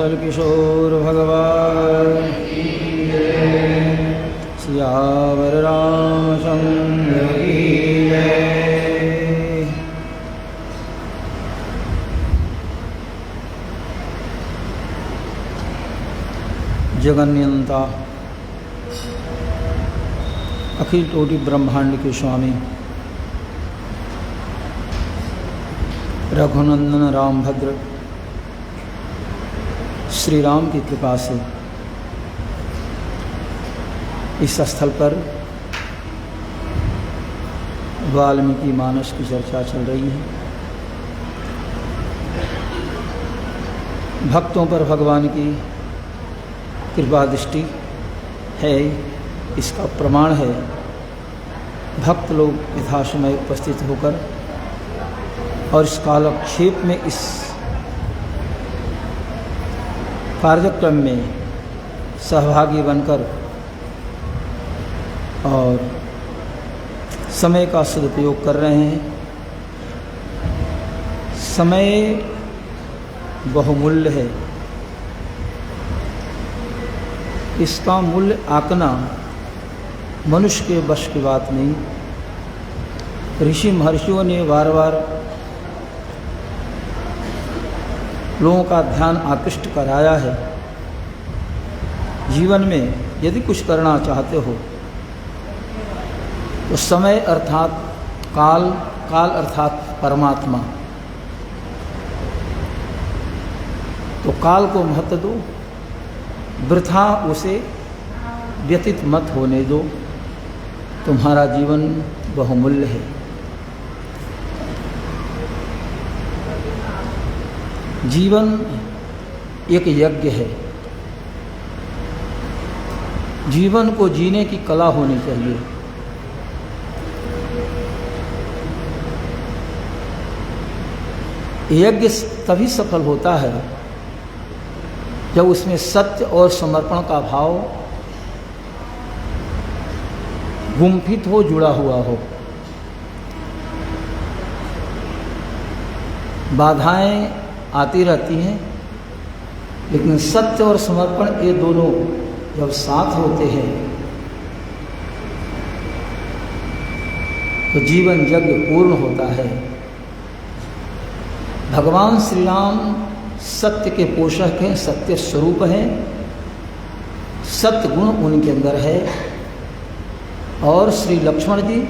कौशल किशोर भगवान सियावर रामचंद्र की जय। जगन्यंता अखिल कोटि ब्रह्मांड के स्वामी रघुनंदन रामभद्र श्री राम की कृपा से इस स्थल पर वाल्मीकि मानस की चर्चा चल रही है। भक्तों पर भगवान की कृपा दृष्टि है, इसका प्रमाण है भक्त लोग यथासमय उपस्थित होकर और इस कालक्षेप में इस कार्यक्रम में सहभागी बनकर और समय का सदुपयोग कर रहे हैं। समय बहुमूल्य है, इसका मूल्य आंकना मनुष्य के वश की बात नहीं। ऋषि महर्षियों ने बार बार लोगों का ध्यान आकृष्ट कराया है। जीवन में यदि कुछ करना चाहते हो तो समय अर्थात काल, काल अर्थात परमात्मा, तो काल को महत्व दो, वृथा उसे व्यतीत मत होने दो। तुम्हारा जीवन बहुमूल्य है। जीवन एक यज्ञ है। जीवन को जीने की कला होनी चाहिए। यज्ञ तभी सफल होता है जब उसमें सत्य और समर्पण का भाव गुम्फित हो, जुड़ा हुआ हो। बाधाएं आती रहती हैं, लेकिन सत्य और समर्पण ये दोनों जब साथ होते हैं तो जीवन यज्ञ पूर्ण होता है। भगवान श्री राम सत्य के पोषक हैं, सत्य स्वरूप हैं, सत्य गुण उनके अंदर है। और श्री लक्ष्मण जी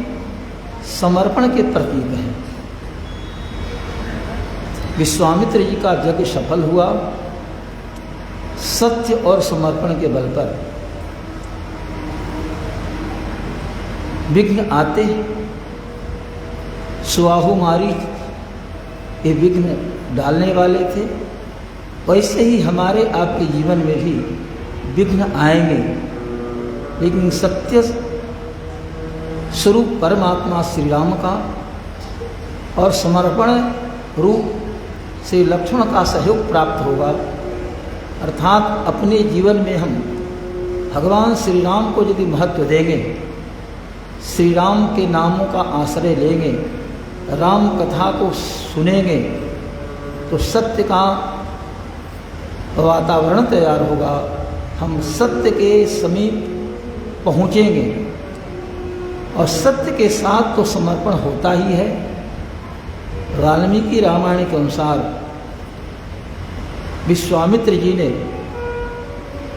समर्पण के प्रतीक हैं। विश्वामित्र जी का यज्ञ सफल हुआ सत्य और समर्पण के बल पर। विघ्न आते, सुआहु मारी ये विघ्न डालने वाले थे। वैसे ही हमारे आपके जीवन में भी विघ्न आएंगे, लेकिन सत्य स्वरूप परमात्मा श्री राम का और समर्पण रूप से लक्ष्मण का सहयोग प्राप्त होगा। अर्थात अपने जीवन में हम भगवान श्री राम को यदि महत्व देंगे, श्री राम के नामों का आश्रय लेंगे, राम कथा को सुनेंगे, तो सत्य का वातावरण तैयार होगा। हम सत्य के समीप पहुँचेंगे और सत्य के साथ तो समर्पण होता ही है। वाल्मीकि रामायण के अनुसार विश्वामित्र जी ने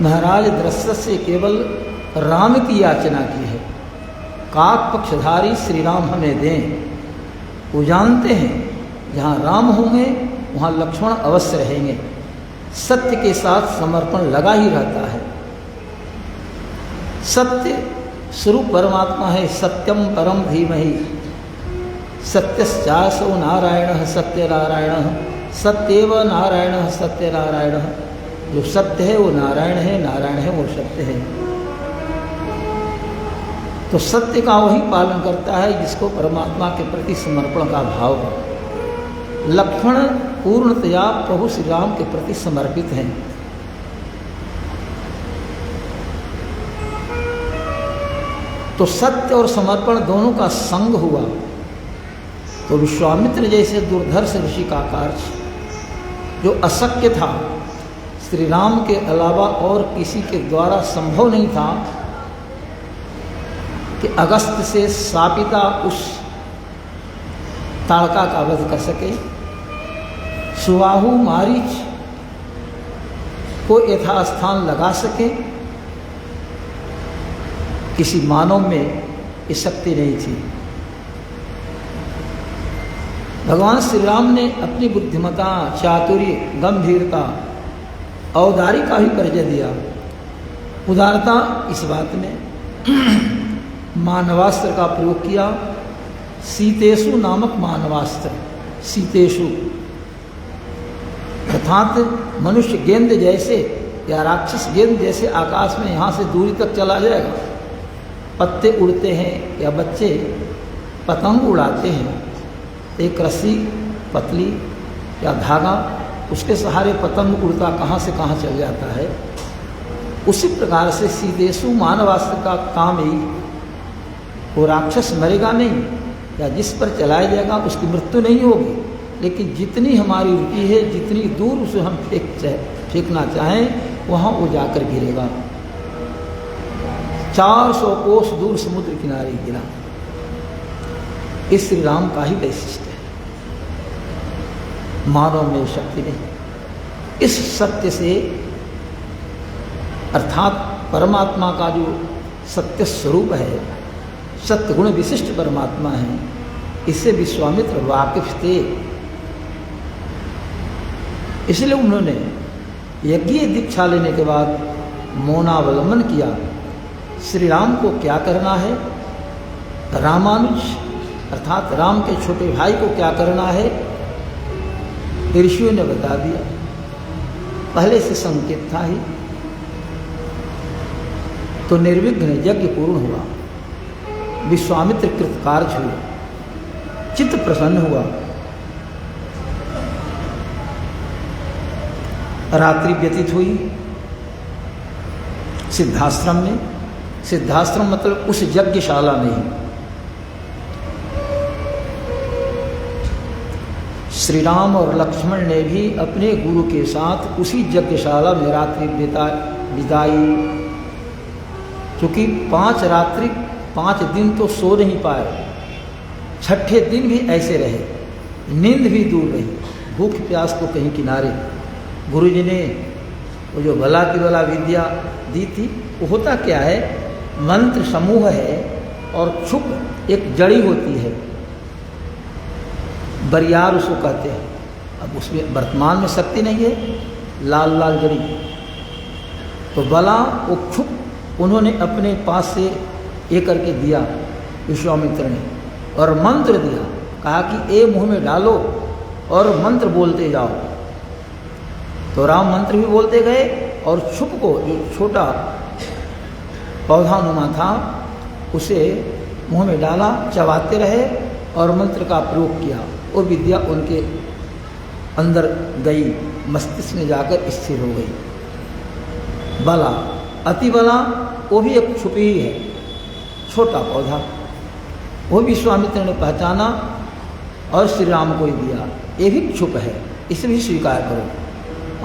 महाराज दशरथ से केवल राम की याचना की है। काक पक्षधारी श्री राम हमें दें। वो जानते हैं जहाँ राम होंगे वहाँ लक्ष्मण अवश्य रहेंगे। सत्य के साथ समर्पण लगा ही रहता है। सत्य स्वरूप परमात्मा है। सत्यम परम धीमहि सत्यश्चासो नारायण सत्यनारायण सत्येव नारायण सत्यनारायण। जो सत्य है वो नारायण है, नारायण है वो सत्य है। तो सत्य का वही पालन करता है जिसको परमात्मा के प्रति समर्पण का भाव है। लक्ष्मण पूर्णतया प्रभु श्री राम के प्रति समर्पित हैं। तो सत्य और समर्पण दोनों का संग हुआ तो विश्वामित्र जैसे दुर्धर्ष ऋषि का कार्य जो अशक्य था, श्री राम के अलावा और किसी के द्वारा संभव नहीं था कि अगस्त से शापिता उस ताड़का का वध कर सके, सुबाहु मारीच को यथास्थान लगा सके। किसी मानव में ये शक्ति नहीं थी। भगवान श्री राम ने अपनी बुद्धिमता, चातुर्य, गंभीरता, औदारी का भी परिचय दिया। उदारता इस बात में मानवास्त्र का प्रयोग किया। सीतेषु नामक मानवास्त्र, सीतेषु अर्थात मनुष्य गेंद जैसे या राक्षस गेंद जैसे आकाश में यहाँ से दूरी तक चला जाएगा। पत्ते उड़ते हैं या बच्चे पतंग उड़ाते हैं, एक रस्सी पतली या धागा, उसके सहारे पतंग उड़ता कहाँ से कहाँ चल जाता है। उसी प्रकार से सीतेषु मानवास्त्र का काम ही, वो राक्षस मरेगा नहीं या जिस पर चलाया जाएगा उसकी मृत्यु नहीं होगी, लेकिन जितनी हमारी रुचि है, जितनी दूर उसे हम फेंकना चाहें वहाँ वो जाकर गिरेगा। 400 कोस दूर समुद्र किनारे गिरा। इस श्री राम का ही वैशिष्ट है, मानव में शक्ति नहीं। इस सत्य से अर्थात परमात्मा का जो सत्य स्वरूप है, सत्य गुण विशिष्ट परमात्मा है, इससे विश्वामित्र वाकिफ थे। इसलिए उन्होंने यज्ञ दीक्षा लेने के बाद मौनावलंबन किया। श्री राम को क्या करना है, रामानुज अर्थात राम के छोटे भाई को क्या करना है, ऋषियों ने बता दिया। पहले से संकेत था ही, तो निर्विघ्न यज्ञ पूर्ण हुआ। विश्वामित्र कृतकार्य हुए, चित्त प्रसन्न हुआ। रात्रि व्यतीत हुई सिद्धाश्रम में। सिद्धाश्रम मतलब उस यज्ञशाला में ही। श्री राम और लक्ष्मण ने भी अपने गुरु के साथ उसी यज्ञशाला में रात्रि बिताई। क्योंकि 5 रात्रि 5 दिन तो सो नहीं पाए, छठे दिन भी ऐसे रहे, नींद भी दूर रही, भूख प्यास तो कहीं किनारे। गुरु जी ने वो जो भला की भला विद्या दी थी, वो होता क्या है, मंत्र समूह है और क्षुप एक जड़ी होती है, बरियार उसको कहते हैं। अब उसमें वर्तमान में शक्ति नहीं है, लाल लाल जड़ी। तो बला वो क्षुप उन्होंने अपने पास से ये करके दिया विश्वामित्र ने, और मंत्र दिया, कहा कि ए मुंह में डालो और मंत्र बोलते जाओ। तो राम मंत्र भी बोलते गए और छुप को जो छोटा पौधानुमा था उसे मुंह में डाला, चबाते रहे और मंत्र का प्रयोग किया। वो विद्या उनके अंदर गई, मस्तिष्क में जाकर स्थिर हो गई। बला, अति बला, वो भी एक छुपी ही है, छोटा पौधा। वो विश्वामित्र ने पहचाना और श्री राम को ही दिया। ये भी छुप है, इसे भी स्वीकार करो।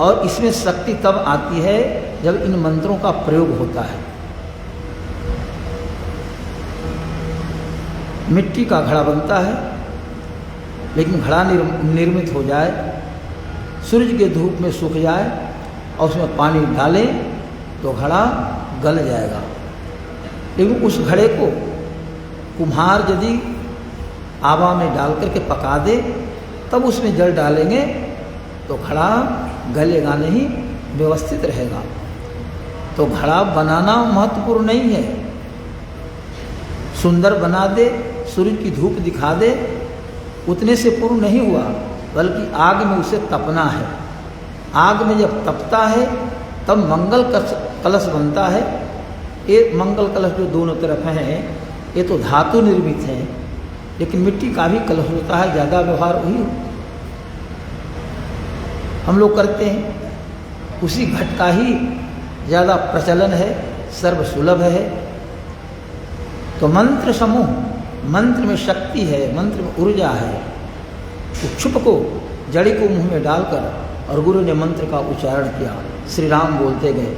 और इसमें शक्ति तब आती है जब इन मंत्रों का प्रयोग होता है। मिट्टी का घड़ा बनता है, लेकिन घड़ा निर्मित हो जाए, सूरज के धूप में सूख जाए और उसमें पानी डालें तो घड़ा गल जाएगा। लेकिन उस घड़े को कुम्हार यदि आवा में डाल करके पका दे, तब उसमें जल डालेंगे तो घड़ा गलेगा नहीं, व्यवस्थित रहेगा। तो घड़ा बनाना महत्वपूर्ण नहीं है, सुंदर बना दे, सूरज की धूप दिखा दे, उतने से पूर्ण नहीं हुआ, बल्कि आग में उसे तपना है। आग में जब तपता है तब मंगल कलश बनता है। ये मंगल कलश जो दोनों तरफ हैं, ये तो धातु निर्मित हैं, लेकिन मिट्टी का भी कलश होता है, ज़्यादा व्यवहार वही हम लोग करते हैं। उसी घट का ही ज़्यादा प्रचलन है, सर्वसुलभ है। तो मंत्र समूह, मंत्र में शक्ति है, मंत्र में ऊर्जा है। तो क्षुप को, जड़ी को मुंह में डालकर और गुरु ने मंत्र का उच्चारण किया। श्री राम बोलते गए।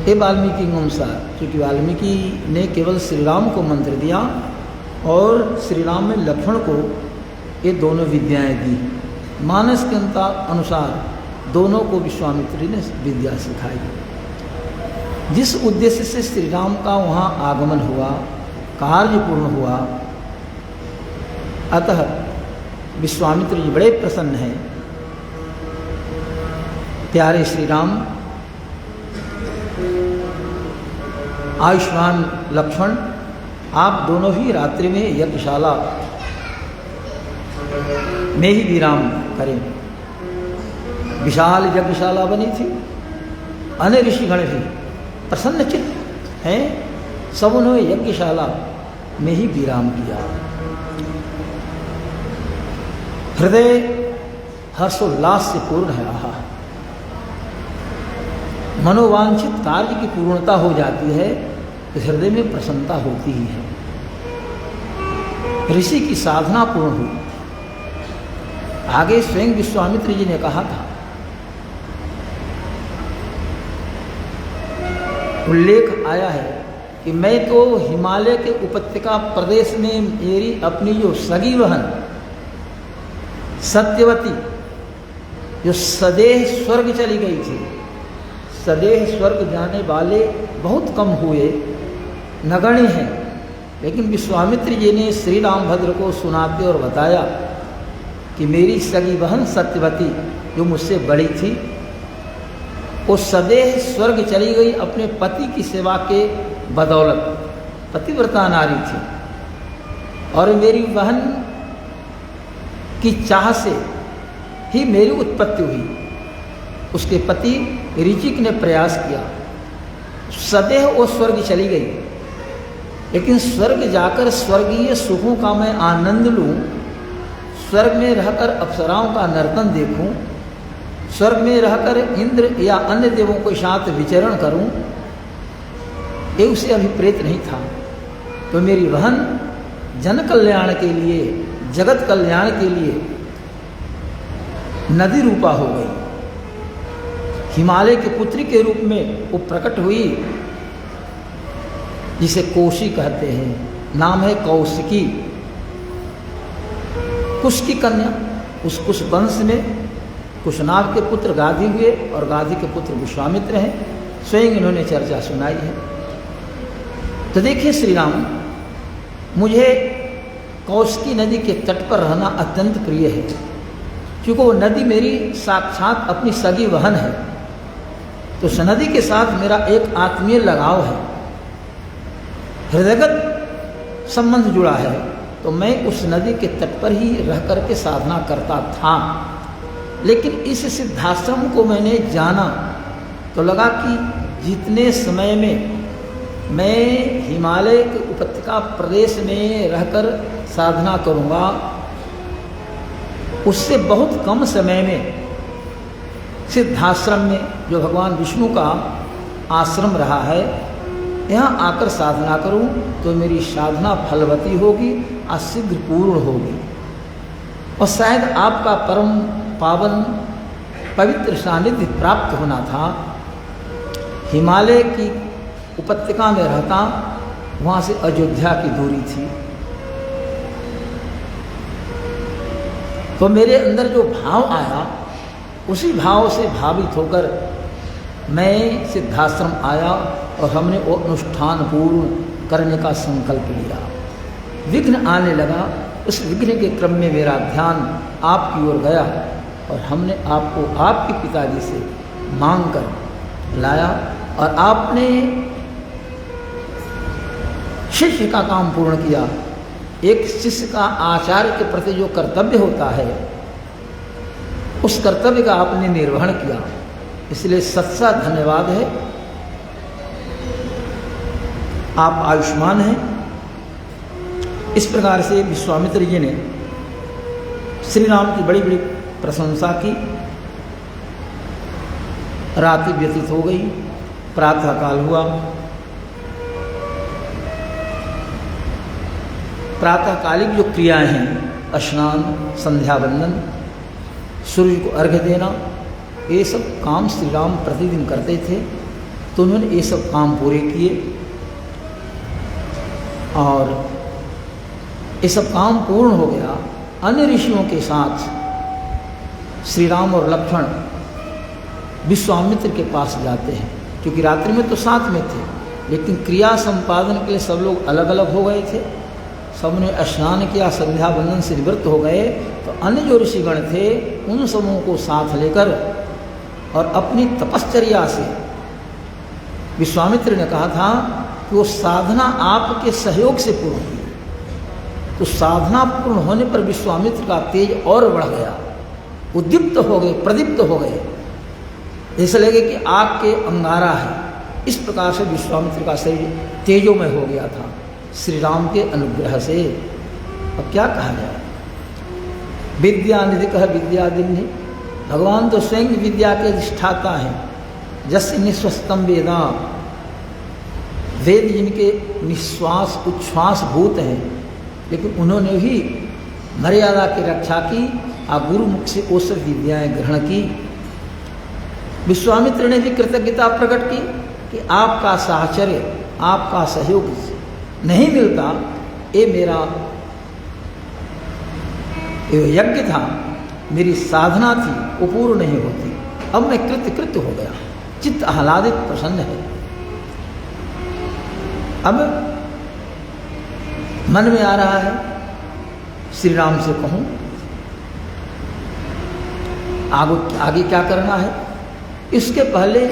ये वाल्मीकि के अनुसार, क्योंकि वाल्मीकि ने केवल श्री राम को मंत्र दिया और श्री राम ने लक्ष्मण को ये दोनों विद्याएं दी। मानस के अनुसार दोनों को विश्वामित्री ने विद्या सिखाई। जिस उद्देश्य से श्री राम का वहाँ आगमन हुआ, कार्य पूर्ण हुआ, अतः विश्वामित्र जी बड़े प्रसन्न हैं। प्यारे श्री राम, आयुष्मान लक्ष्मण, आप दोनों ही रात्रि में यज्ञशाला में ही विराम करें। विशाल यज्ञशाला बनी थी, अन्य ऋषिगण भी प्रसन्नचित्त हैं, सब उन्होंने यज्ञशाला में ही विराम किया। हृदय हर्षोल्लास से पूर्ण है। रहा मनोवांछित कार्य की पूर्णता हो जाती है तो हृदय में प्रसन्नता होती ही है। ऋषि की साधना पूर्ण हुई। आगे स्वयं विश्वामित्र जी ने कहा था, उल्लेख आया है कि मैं तो हिमालय के उपत्यका प्रदेश में मेरी अपनी जो सगी बहन सत्यवती, जो सदेह स्वर्ग चली गई थी, सदेह स्वर्ग जाने वाले बहुत कम हुए, नगण्य हैं, लेकिन विश्वामित्र जी ने श्री रामभद्र को सुनाते और बताया कि मेरी सगी बहन सत्यवती जो मुझसे बड़ी थी, वो सदेह स्वर्ग चली गई अपने पति की सेवा के बदौलत, पतिव्रता नारी थी। और मेरी बहन की चाह से ही मेरी उत्पत्ति हुई। उसके पति ऋचिक ने प्रयास किया, सदैव वो स्वर्ग चली गई, लेकिन स्वर्ग जाकर स्वर्गीय सुखों का मैं आनंद लूँ, स्वर्ग में रहकर अप्सराओं का नर्तन देखूं, स्वर्ग में रहकर इंद्र या अन्य देवों के साथ विचरण करूं, ये उसे अभिप्रेत नहीं था। तो मेरी बहन जन कल्याण के लिए, जगत कल्याण के लिए नदी रूपा हो गई। हिमालय के पुत्री के रूप में वो प्रकट हुई, जिसे कोशी कहते हैं, नाम है कौशिकी, कुश की कन्या। उस कुश वंश में कुशनाग के पुत्र गाधी हुए और गाधी के पुत्र विश्वामित्र हैं। स्वयं इन्होंने चर्चा सुनाई है। तो देखिए श्री राम, मुझे कौशिकी नदी के तट पर रहना अत्यंत प्रिय है, क्योंकि वो नदी मेरी साक्षात अपनी सगी बहन है। तो उस नदी के साथ मेरा एक आत्मीय लगाव है, हृदयगत संबंध जुड़ा है। तो मैं उस नदी के तट पर ही रह करके साधना करता था। लेकिन इस सिद्धाश्रम को मैंने जाना तो लगा कि जितने समय में मैं हिमालय के उपत्यका प्रदेश में रहकर साधना करूँगा, उससे बहुत कम समय में सिद्धाश्रम में, जो भगवान विष्णु का आश्रम रहा है, यहाँ आकर साधना करूँ तो मेरी साधना फलवती होगी और शीघ्र पूर्ण होगी। और शायद आपका परम पावन पवित्र सानिध्य प्राप्त होना था। हिमालय की उपत्यका में रहता, वहाँ से अयोध्या की दूरी थी। तो मेरे अंदर जो भाव आया, उसी भाव से भावित होकर मैं सिद्धाश्रम आया और हमने वो अनुष्ठान पूर्ण करने का संकल्प लिया। विघ्न आने लगा, उस विघ्न के क्रम में मेरा ध्यान आपकी ओर गया और हमने आपको आपके पिताजी से मांग कर लाया और आपने शिष्य का काम पूर्ण किया। एक शिष्य का आचार्य के प्रति जो कर्तव्य होता है, उस कर्तव्य का आपने निर्वहन किया, इसलिए सच्चा धन्यवाद है। आप आयुष्मान हैं। इस प्रकार से विश्वामित्र जी ने श्री राम की बड़ी बड़ी प्रशंसा की। रात्रि व्यतीत हो गई, प्रातः काल हुआ। प्रातःकालिक जो क्रियाएं हैं, स्नान, संध्या वंदन, सूर्य को अर्घ्य देना, ये सब काम श्री राम प्रतिदिन करते थे, तो उन्होंने ये सब काम पूरे किए और ये सब काम पूर्ण हो गया। अन्य ऋषियों के साथ श्री राम और लक्ष्मण विश्वामित्र के पास जाते हैं, क्योंकि रात्रि में तो साथ में थे, लेकिन क्रिया संपादन के लिए सब लोग अलग अलग हो गए थे। सबने स्नान किया, संध्या बंदन से निवृत्त हो गए, तो अन्य जो ऋषिगण थे उन सबों को साथ लेकर और अपनी तपश्चर्या से विश्वामित्र ने कहा था कि वो साधना आपके सहयोग से पूर्ण हुई। तो साधना पूर्ण होने पर विश्वामित्र का तेज और बढ़ गया, उद्दीप्त हो गए, प्रदीप्त हो गए, ऐसा लगे कि आग के अंगारा है। इस प्रकार से विश्वामित्र का शरीर तेजोमय हो गया था श्री राम के अनुग्रह से। अब क्या कहा जाए, विद्यानिधि कह विद्यादिन्हि, भगवान तो स्वयं विद्या के अधिष्ठाता हैं। जस्य निस्वस्तम वेदा, वेद जिनके निश्वास उच्छ्वास भूत हैं, लेकिन उन्होंने भी मर्यादा की रक्षा की और गुरु मुख से वो सब विद्याएँ ग्रहण की। विश्वामित्र ने भी कृतज्ञता प्रकट की कि आपका साहचर्य, आपका सहयोग नहीं मिलता, ये मेरा यज्ञ था, मेरी साधना थी, वो पूर्ण नहीं होती। अब मैं कृत्य हो गया, चित्त आह्लादित प्रसन्न है। अब मन में आ रहा है श्री राम से कहूं आगे क्या करना है। इसके पहले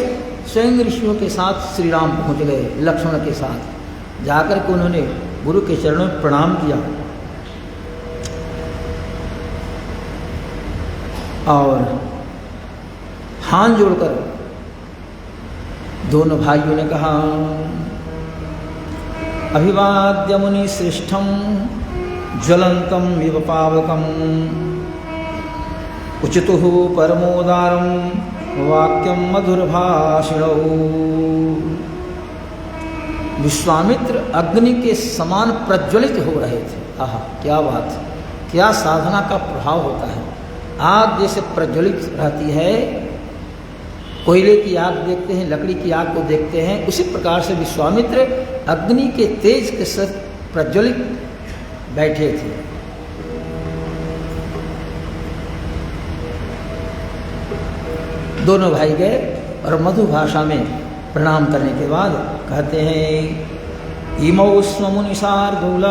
स्वयं ऋषियों के साथ श्री राम पहुंच गए, लक्ष्मण के साथ जाकर के उन्होंने गुरु के चरणों में प्रणाम किया और हाथ जोड़कर दोनों भाइयों ने कहा, अभिवाद्य मुनि श्रेष्ठम ज्वलंतम इव पावकम उचितुः परमोदारम वाक्यम मधुरभाषिणौ। विश्वामित्र अग्नि के समान प्रज्वलित हो रहे थे। आहा, क्या बात, क्या साधना का प्रभाव होता है। आग जैसे प्रज्वलित रहती है, कोयले की आग देखते हैं, लकड़ी की आग को देखते हैं, उसी प्रकार से विश्वामित्र अग्नि के तेज के साथ प्रज्वलित बैठे थे। दोनों भाई गए और मधु भाषा में प्रणाम करने के बाद कहते हैं, इमौ स्म मुनि शार्दूल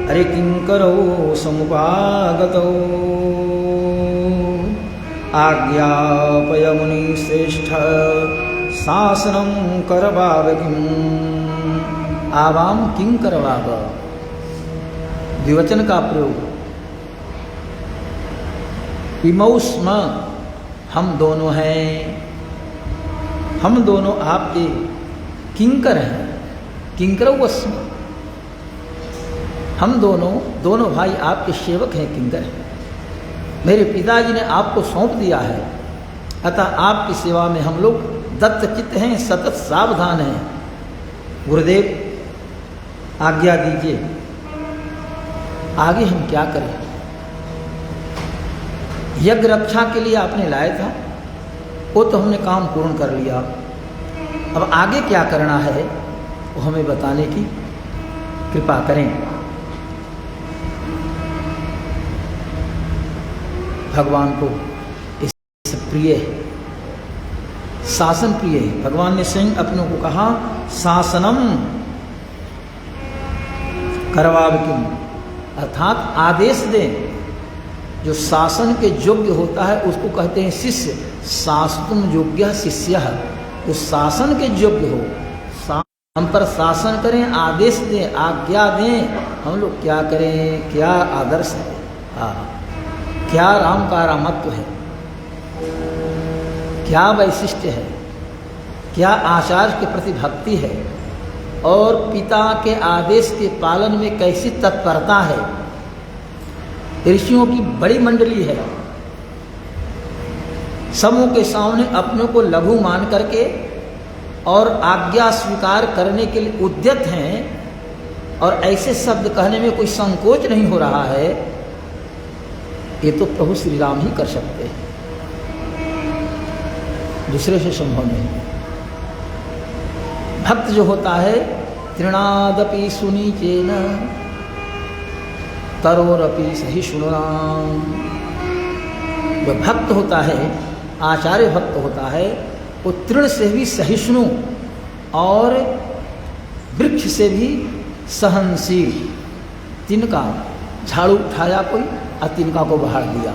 अरे किंकरौ समुपागतौ आज्ञापय मुनि श्रेष्ठ शासनम करवाव किम। आवाम किं करवाव, द्विवचन का प्रयोग। इमौ स्म, हम दोनों हैं, हम दोनों आपके किंकर हैं। किंकर वस्म, हम दोनों भाई आपके सेवक हैं, किंकर हैं। मेरे पिताजी ने आपको सौंप दिया है, अतः आपकी सेवा में हम लोग दत्तचित्त हैं, सतत सावधान हैं। गुरुदेव आज्ञा दीजिए, आगे हम क्या करें। यज्ञ रक्षा के लिए आपने लाया था, वो तो हमने काम पूर्ण कर लिया, अब आगे क्या करना है वो हमें बताने की कृपा करें। भगवान को इस प्रिय है, शासन प्रिय है। भगवान ने स्वयं अपनों को कहा, शासनम करवाव किम, अर्थात आदेश दें। जो शासन के योग्य होता है उसको कहते हैं शिष्य। शासुतुम योग्य शिष्य, तो शासन के योग्य हो, हम पर शासन करें, आदेश दें, आज्ञा दें, हम लोग क्या करें। क्या आदर्श है, क्या राम का रामत्व है, क्या वैशिष्ट्य है, क्या आचार्य के प्रति भक्ति है, और पिता के आदेश के पालन में कैसी तत्परता है। ऋषियों की बड़ी मंडली है, समूह के सामने अपनों को लघु मान करके और आज्ञा स्वीकार करने के लिए उद्यत हैं, और ऐसे शब्द कहने में कोई संकोच नहीं हो रहा है। ये तो प्रभु श्री राम ही कर सकते हैं। दूसरे से संभव नहीं। भक्त जो होता है तृणादपि सुनीचेन तरोरपि सहिष्णुनाम, जो भक्त होता है, आचार्य भक्त होता है, वो तृण से भी सहिष्णु और वृक्ष से भी सहनशील। तिनका झाड़ू उठाया कोई और तिनका को बाहर दिया,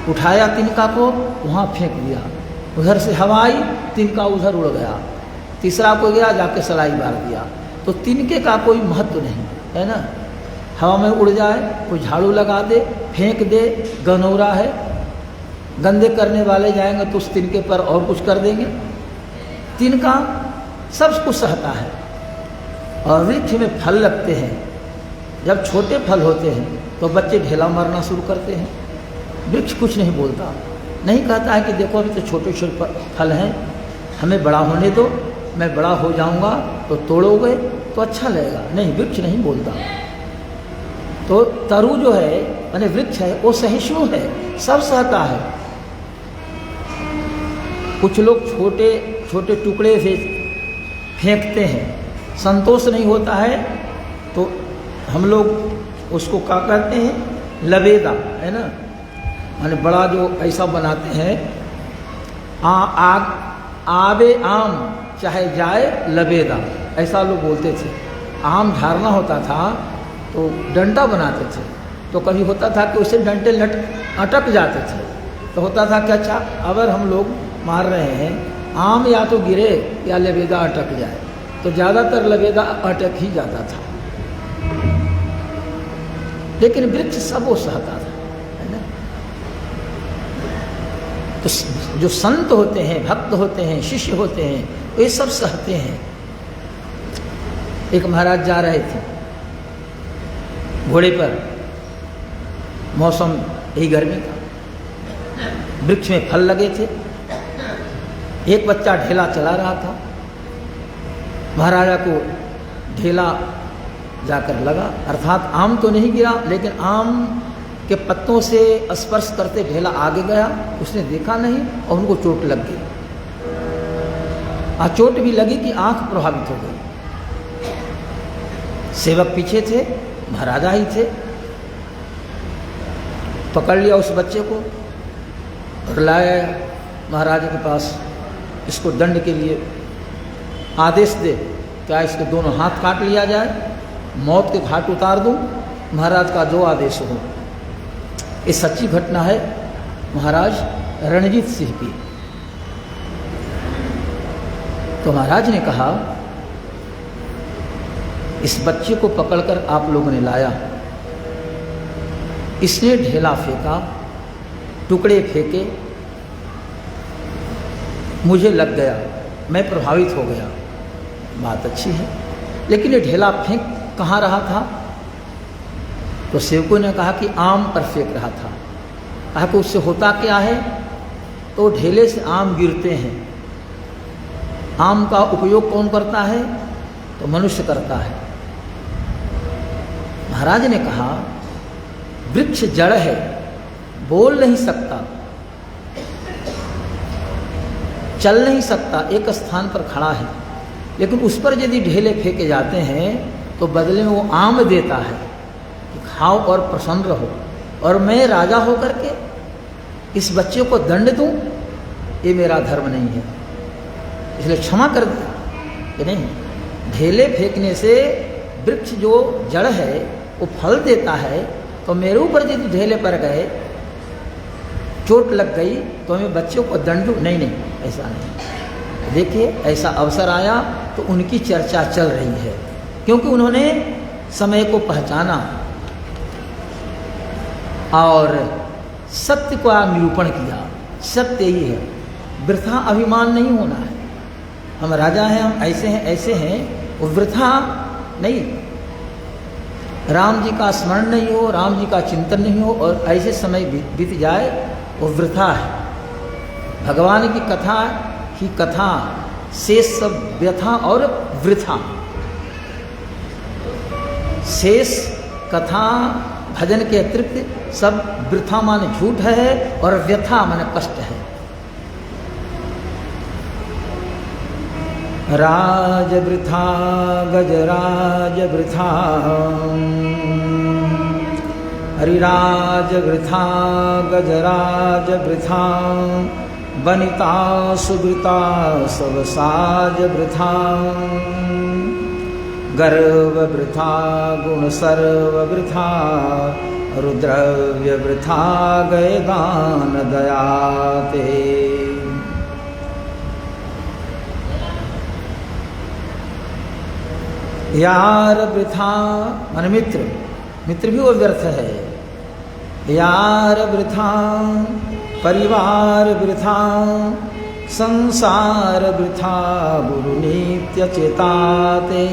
उठाया तिनका को वहाँ फेंक दिया, उधर से हवा आई तिनका उधर उड़ गया, तीसरा को गया जाके सलाई मार दिया। तो तिनके का कोई महत्व नहीं है ना। हवा में उड़ जाए, कोई झाड़ू लगा दे, फेंक दे, गनौरा है, गंदे करने वाले जाएंगे तो उस तिनके पर और कुछ कर देंगे। तिनका सब कुछ सहता है। और वृक्ष में फल लगते हैं, जब छोटे फल होते हैं तो बच्चे ढेला मारना शुरू करते हैं। वृक्ष कुछ नहीं बोलता, नहीं कहता है कि देखो अभी तो छोटे छोटे फल हैं, हमें बड़ा होने दो, मैं बड़ा हो जाऊंगा तो तोड़ोगे तो अच्छा लगेगा। नहीं, वृक्ष नहीं बोलता। तो तरु जो है माने वृक्ष है, वो सहिष्णु है, सब सहता है। कुछ लोग छोटे छोटे टुकड़े से फेंकते हैं, संतोष नहीं होता है तो हम लोग उसको क्या कहते हैं, लबेदा है ना, माने बड़ा जो ऐसा बनाते हैं, आवे आम चाहे जाए लबेदा, ऐसा लोग बोलते थे। आम झाड़ना होता था तो डंडा बनाते थे, तो कभी होता था कि उससे डंडे अटक जाते थे, तो होता था कि अच्छा अगर हम लोग मार रहे हैं, आम या तो गिरे या लबेदा अटक जाए, तो ज़्यादातर लबेदा अटक ही जाता था। लेकिन वृक्ष सब वो सहता था, है ना। तो जो संत होते हैं, भक्त होते हैं, शिष्य होते हैं, ये सब सहते हैं। एक महाराज जा रहे थे घोड़े पर, मौसम यही गर्मी था, वृक्ष में फल लगे थे, एक बच्चा ढेला चला रहा था, महाराजा को ढेला जाकर लगा, अर्थात आम तो नहीं गिरा लेकिन आम के पत्तों से स्पर्श करते ढेला आगे गया, उसने देखा नहीं और उनको चोट लग गई। चोट भी लगी कि आंख प्रभावित हो गई। सेवक पीछे थे, महाराजा ही थे, पकड़ लिया उस बच्चे को और लाया महाराजा के पास। इसको दंड के लिए आदेश दे, क्या इसके दोनों हाथ काट लिया जाए, मौत के घाट उतार दूं, महाराज का जो आदेश हो। ये सच्ची घटना है महाराज रणजीत सिंह की। तो महाराज ने कहा, इस बच्चे को पकड़कर आप लोगों ने लाया, इसने ढेला फेंका, टुकड़े फेंके, मुझे लग गया, मैं प्रभावित हो गया, बात अच्छी है, लेकिन ये ढेला फेंक कहाँ रहा था? तो सेवकों ने कहा कि आम पर फेंक रहा था। कहा कि उससे होता क्या है? तो ढेले से आम गिरते हैं। आम का उपयोग कौन करता है? तो मनुष्य करता है। महाराज ने कहा, वृक्ष जड़ है, बोल नहीं सकता, चल नहीं सकता, एक स्थान पर खड़ा है, लेकिन उस पर यदि ढेले फेंके जाते हैं तो बदले में वो आम देता है कि खाओ और प्रसन्न रहो, और मैं राजा होकर के इस बच्चे को दंड दूं, ये मेरा धर्म नहीं है, इसलिए क्षमा कर दिया कि नहीं। ढेले फेंकने से वृक्ष जो जड़ है वो फल देता है, तो मेरे ऊपर यदि ढेले पर गए, चोट लग गई तो मैं बच्चों को दंड दूं, नहीं नहीं, ऐसा नहीं। देखिए, ऐसा अवसर आया तो उनकी चर्चा चल रही है, क्योंकि उन्होंने समय को पहचाना और सत्य का निरूपण किया। सत्य ही है, वृथा अभिमान नहीं होना है। हम राजा हैं, हम ऐसे हैं, वो वृथा नहीं। राम जी का स्मरण नहीं हो, राम जी का चिंतन नहीं हो और ऐसे समय बीत जाए, वो वृथा है। भगवान की कथा शेष सब व्यथा और वृथा। शेष कथा भजन के अतिरिक्त सब वृथा माने झूठ है और व्यथा माने कष्ट है। राज वृथा गजराज वृथा, हरिराज वृथा गजराज वृथा, बनिता सुवृता सब साज वृथा, गर्व वृथा गुण सर्व वृथा, रुद्रव्य वृथा गए दान दयाते। यार वृथा मन मित्र, मित्र भी वो व्यर्थ है। यार वृथा परिवार वृथा, संसार वृथा गुरु नित्य चेताते।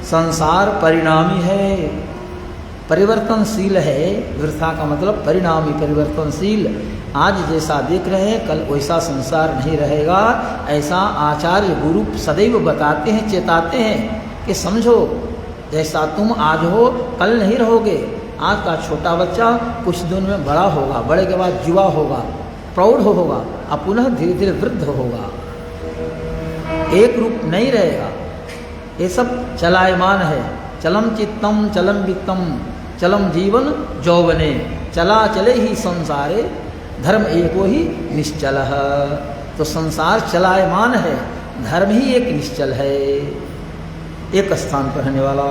संसार परिणामी है, परिवर्तनशील है। वृथा का मतलब परिणामी, परिवर्तनशील। आज जैसा देख रहे हैं कल वैसा संसार नहीं रहेगा, ऐसा आचार्य गुरु सदैव बताते हैं, चेताते हैं कि समझो जैसा तुम आज हो कल नहीं रहोगे। आज का छोटा बच्चा कुछ दिन में बड़ा होगा, बड़े के बाद युवा होगा, प्रौढ़ होगा, अब पुनः धीरे धीरे वृद्ध होगा, एक रूप नहीं रहेगा। ये सब चलायमान है। चलम चित्तम चलम वित्तम चलम जीवन जौवने, चला चले ही संसारे धर्म एको ही निश्चल है। तो संसार चलायमान है, धर्म ही एक निश्चल है, एक स्थान पर रहने वाला।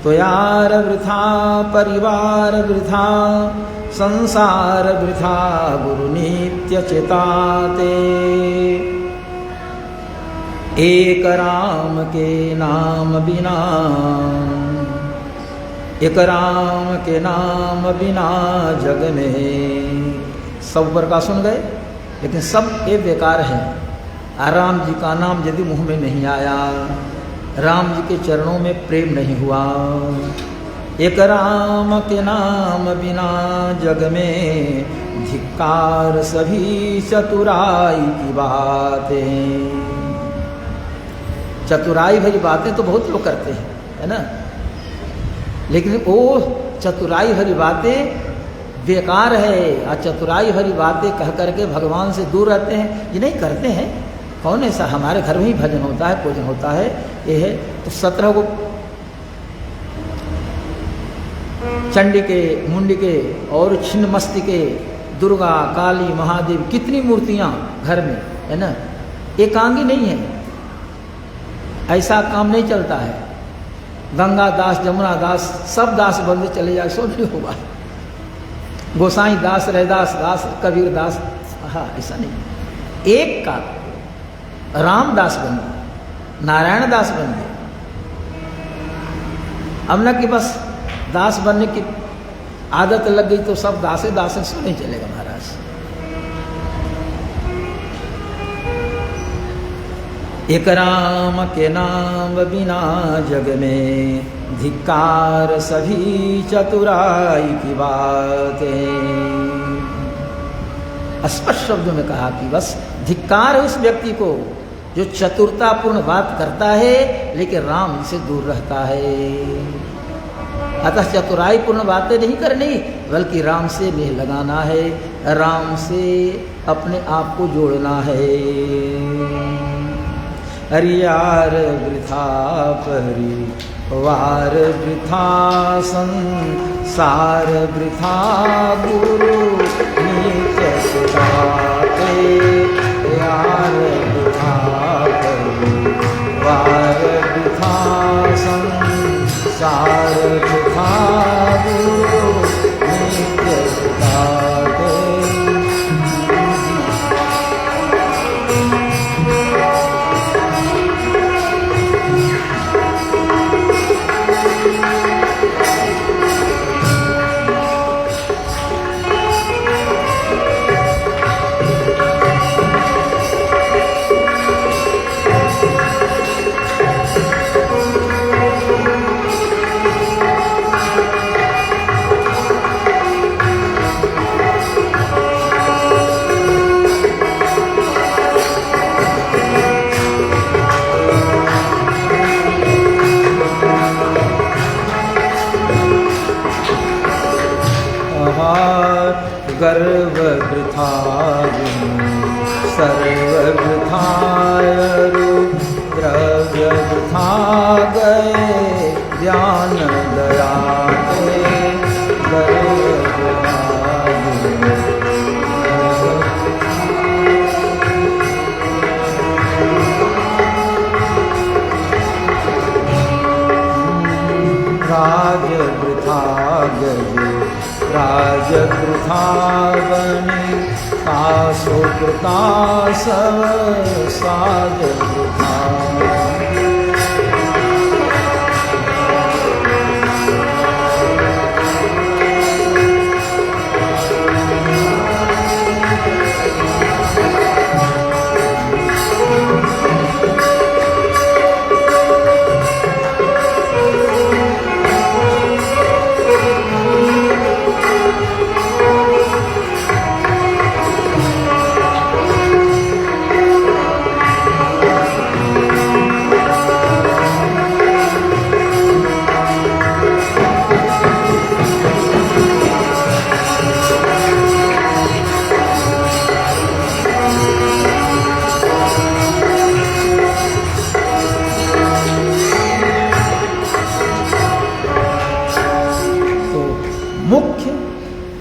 तो यार वृथा परिवार वृथा, संसार वृथा गुरु नित्य चेताते। एक राम के नाम बिना, एक राम के नाम बिना जग में। सब ऊपर का सुन गए, लेकिन सब ये बेकार है। राम जी का नाम यदि मुँह में नहीं आया, राम जी के चरणों में प्रेम नहीं हुआ, एक राम के नाम बिना जग में धिक्कार सभी चतुराई की बातें। चतुराई भरी बातें तो बहुत लोग करते हैं, है ना, लेकिन वो चतुराई भरी बातें बेकार है। और चतुराई भरी बातें कह करके भगवान से दूर रहते हैं, ये नहीं करते हैं। कौन ऐसा? हमारे घर में ही भजन होता है, पूजन होता है, ये है। तो 17 को चंडी के, मुंडी के और छिन्नमस्ती के, दुर्गा काली महादेव, कितनी मूर्तियां घर में, है ना, एकांगी नहीं है। ऐसा काम नहीं चलता है। गंगा दास, जमुना दास, सब दास बंद चले जाए, सो नहीं होगा। गोसाई दास, रैदास दास, कबीर दास, हाँ, ऐसा नहीं। एक का रामदास बन गए, नारायण दास बन गए। अब न कि बस दास बनने की आदत लग गई तो सब दासे दासे, सो नहीं चलेगा महाराज। एक राम के नाम बिना जग में धिक्कार सभी चतुराई की बातें। स्पष्ट शब्दों में कहा कि बस धिक्कार है उस व्यक्ति को जो चतुरतापूर्ण बात करता है लेकिन राम से दूर रहता है। अतः चतुराईपूर्ण बातें नहीं करनी, बल्कि राम से नेह लगाना है, राम से अपने आप को जोड़ना है। हरियार वृथा परिवार वृथा, संसार वृथा गुरु नित्य सुधाते। यार वृथा परिवार वृथा, संसार वृथा गुरु नित्य सुधाते। गर्व वृथा सर्व वृथा, द्रव्य वृथा गए ज्ञान दया के गर्भ आगे। राज वृथा गए राज वृथा बने कासो कृता सब साज वृथा।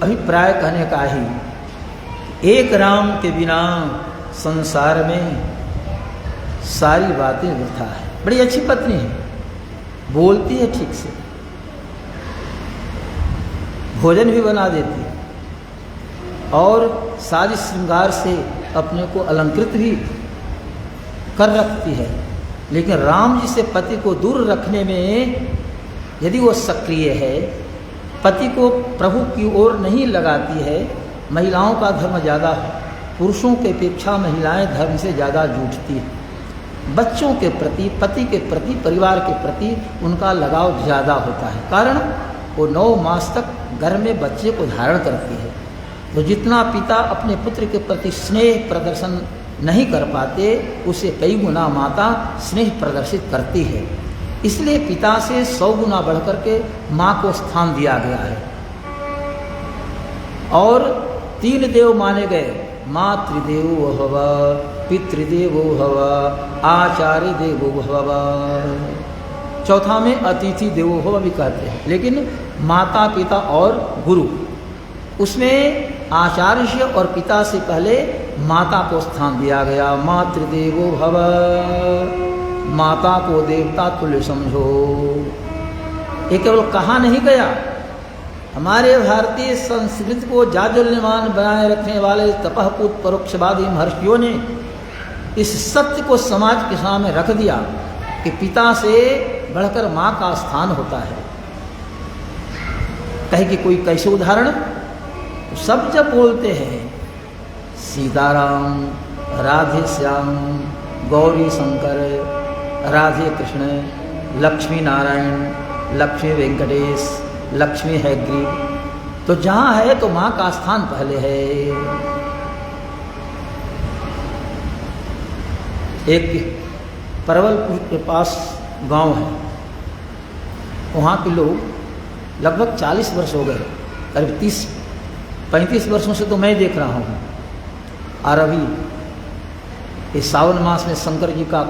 अभिप्राय कहने का ही एक राम के बिना संसार में सारी बातें वृथा है। बड़ी अच्छी पत्नी है, बोलती है ठीक से, भोजन भी बना देती है और साज श्रृंगार से अपने को अलंकृत भी कर रखती है। लेकिन राम जी से पति को दूर रखने में यदि वो सक्रिय है, पति को प्रभु की ओर नहीं लगाती है, महिलाओं का धर्म ज़्यादा है, पुरुषों के अपेक्षा महिलाएं धर्म से ज़्यादा जूझती हैं। बच्चों के प्रति, पति के प्रति, परिवार के प्रति उनका लगाव ज़्यादा होता है। कारण वो 9 मास तक घर में बच्चे को धारण करती है। तो जितना पिता अपने पुत्र के प्रति स्नेह प्रदर्शन नहीं कर पाते, उसे कई गुना माता स्नेह प्रदर्शित करती है। इसलिए पिता से 100 गुना बढ़कर के माँ को स्थान दिया गया है। और 3 देव माने गए, मातृदेवो भव, पितृदेवो भव, आचार्य देवो भव। चौथा में अतिथि देवो भव भी कहते हैं, लेकिन माता पिता और गुरु, उसमें आचार्य और पिता से पहले माता को स्थान दिया गया। मातृदेवो भव, माता को देवता तुल्य समझो। ये केवल कहा नहीं गया, हमारे भारतीय संस्कृति को जाज्वल्यमान बनाए रखने वाले तपःपूत परोक्षवादी महर्षियों ने इस सत्य को समाज के सामने रख दिया कि पिता से बढ़कर माँ का स्थान होता है। कहे कि कोई कैसे उदाहरण, तो सब जब बोलते हैं सीताराम, राधे श्याम, गौरी शंकर, राधे कृष्ण, लक्ष्मी नारायण, लक्ष्मी वेंकटेश, लक्ष्मी हैग्रीव, तो जहाँ है तो माँ का स्थान पहले है। एक परवलपुर के पास गांव है, वहाँ के लोग लगभग 40 वर्ष हो गए, करीब 30-35 वर्षों से तो मैं देख रहा हूँ। और अभी इस सावन मास में शंकर जी का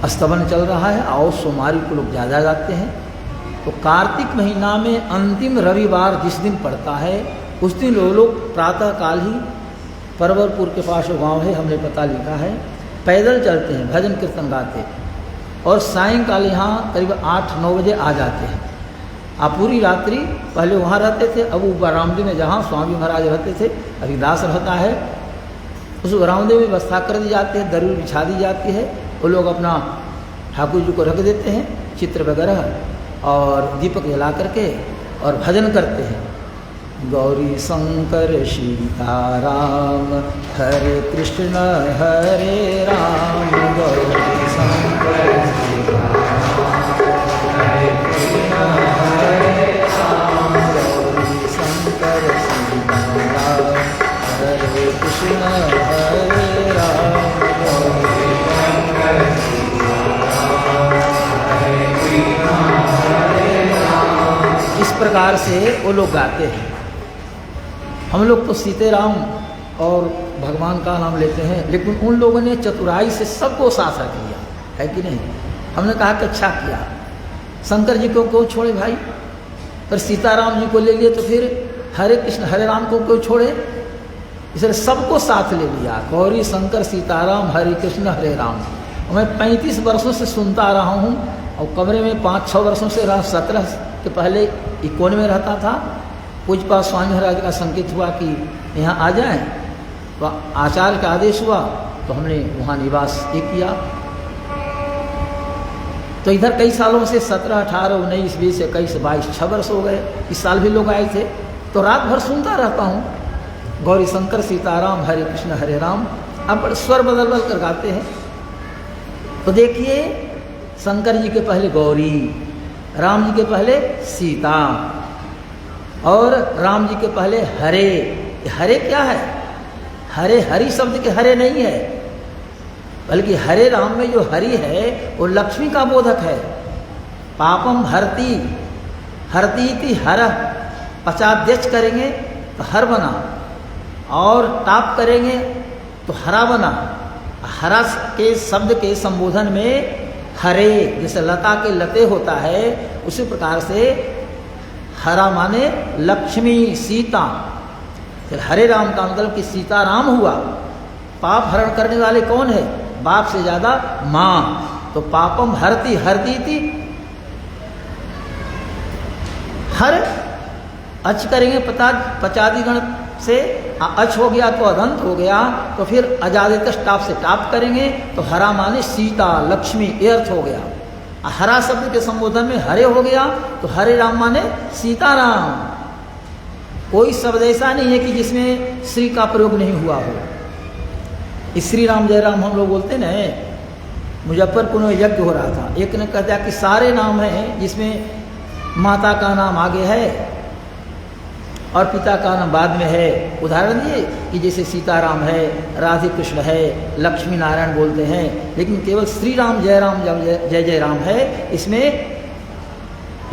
अस्तमन चल रहा है और सोमवारी को लोग ज़्यादा जाते हैं। तो कार्तिक महीना में अंतिम रविवार जिस दिन पड़ता है, उस दिन वो लोग प्रातःकाल ही परवलपुर के पास वो गाँव है, हमने पता लिखा है, पैदल चलते हैं, भजन कीर्तन गाते, और सायंकाल यहाँ करीब 8-9 बजे आ जाते हैं। आप पूरी रात्रि पहले वहाँ रहते थे, अब वो बरामदे में जहाँ स्वामी महाराज रहते थे, अभी दास रहता है, उस बरामदे में व्यवस्था कर दी जाती है, दरी बिछा दी जाती है, वो लोग अपना ठाकुर जी को रख देते हैं, चित्र वगैरह और दीपक जला करके और भजन करते हैं। गौरी शंकर सीताराम, हरे कृष्ण हरे राम, गौरी शंकर सीताराम, हरे कृष्ण हरे राम, गौरी शंकर सीताराम, हरे कृष्ण हरे राम, गौरी शंकर सीताराम, हरे कृष्ण हरे राम। इस प्रकार से वो लोग गाते हैं। हम लोग तो सीतेराम और भगवान का नाम लेते हैं, लेकिन उन लोगों ने चतुराई से सबको साथ रख लिया। है कि नहीं। हमने कहा कि अच्छा किया, शंकर जी को क्यों छोड़े भाई, फिर सीताराम जी को ले लिए तो फिर हरे कृष्ण हरे राम को क्यों छोड़े, इसलिए सबको साथ ले लिया, गौरी शंकर सीताराम हरे कृष्ण हरे राम। मैं 35 वर्षों से सुनता रहा हूँ और कमरे में 5-6 वर्षों से रहा, 17 के पहले इकोन में रहता था। पूज्यपाद स्वामी महाराज का संकेत हुआ कि यहाँ आ जाएं, तो आचार्य का आदेश हुआ तो हमने वहाँ निवास किया। तो इधर कई सालों से 17, 18, 19, 20, 21, 22, 6 वर्ष हो गए। इस साल भी लोग आए थे, तो रात भर सुनता रहता हूँ, गौरी शंकर सीताराम हरे कृष्ण हरे राम। अब स्वर बदल बदल कर गाते हैं। तो देखिए, शंकर जी के पहले गौरी, राम जी के पहले सीता, और राम जी के पहले हरे। हरे क्या है? हरे हरि शब्द के हरे नहीं है, बल्कि हरे राम में जो हरि है वो लक्ष्मी का बोधक है। पापम हरती, हरती थी हर, पचाध्यक्ष करेंगे तो हर बना, और टाप करेंगे तो हरा बना। हरा के शब्द के संबोधन में हरे, जैसे लता के लते होता है, उसी प्रकार से हरा माने लक्ष्मी सीता। फिर हरे राम का मतलब कि सीता राम हुआ। पाप हरण करने वाले कौन है? बाप से ज्यादा माँ। तो पापम हरती, हरती थी हर, अच करेंगे पचादी गण से, अच हो गया तो अदंत हो गया, तो फिर अजादित टाप से टाप करेंगे तो हरा माने सीता लक्ष्मी, ये अर्थ हो गया। हरा शब्द के संबोधन में हरे हो गया तो हरे राम माने सीताराम। कोई शब्द ऐसा नहीं है कि जिसमें श्री का प्रयोग नहीं हुआ हो। श्री राम जय राम हम लोग बोलते ना, मुजफ्फरपुर में यज्ञ हो रहा था, एक ने कह दिया कि सारे नाम हैं जिसमें माता का नाम आगे है और पिता का नाम बाद में है। उदाहरण दिए कि जैसे सीताराम है, राधे कृष्ण है, लक्ष्मी नारायण बोलते हैं, लेकिन केवल श्री राम जय जय राम है, इसमें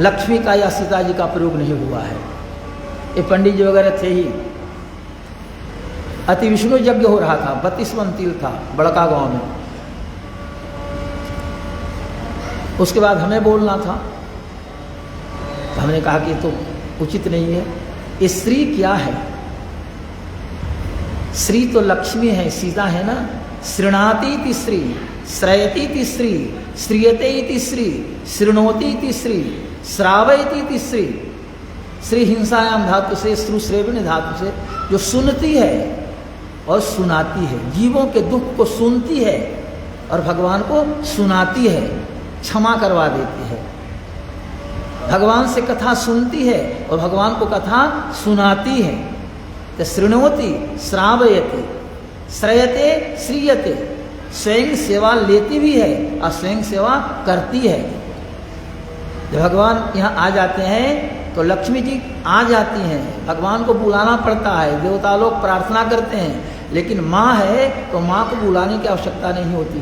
लक्ष्मी का या सीता जी का प्रयोग नहीं हुआ है। ये पंडित जी वगैरह थे ही। अति विष्णु यज्ञ हो रहा था, 32वां तिल था बड़का गांव में। उसके बाद हमें बोलना था, तो हमने कहा कि तो उचित नहीं है। ये श्री क्या है? श्री तो लक्ष्मी है, सीता है ना। श्रृणाति इति श्री, श्रयति इति श्री, श्रियते इति श्री, शृणोति इति श्री, श्रावयति इति श्री। श्री हिंसायाम धातु से, श्रुश्रेविणी धातु से, जो सुनती है और सुनाती है, जीवों के दुख को सुनती है और भगवान को सुनाती है, क्षमा करवा देती है। भगवान से कथा सुनती है और भगवान को कथा सुनाती है। तो शृणोति, श्रावयति, श्रयते, श्रीयते, स्वयं सेवा लेती भी है और स्वयं सेवा करती है। जब भगवान यहाँ आ जाते हैं तो लक्ष्मी जी आ जाती हैं, भगवान को बुलाना पड़ता है, देवता लोग प्रार्थना करते हैं, लेकिन माँ है तो माँ को बुलाने की आवश्यकता नहीं होती।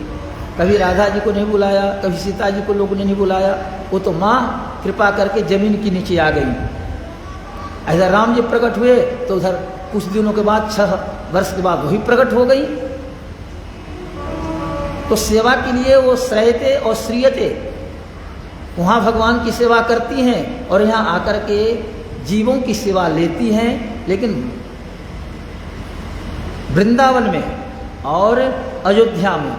कभी राधा जी को नहीं बुलाया, कभी सीता जी को लोगों ने नहीं बुलाया, वो तो माँ कृपा करके जमीन के नीचे आ गई। इधर राम जी प्रकट हुए तो उधर कुछ दिनों के बाद, 6 वर्ष के बाद वही प्रकट हो गई। तो सेवा के लिए वो श्रयते और श्रीयते, वहाँ भगवान की सेवा करती हैं और यहाँ आकर के जीवों की सेवा लेती हैं। लेकिन वृंदावन में और अयोध्या में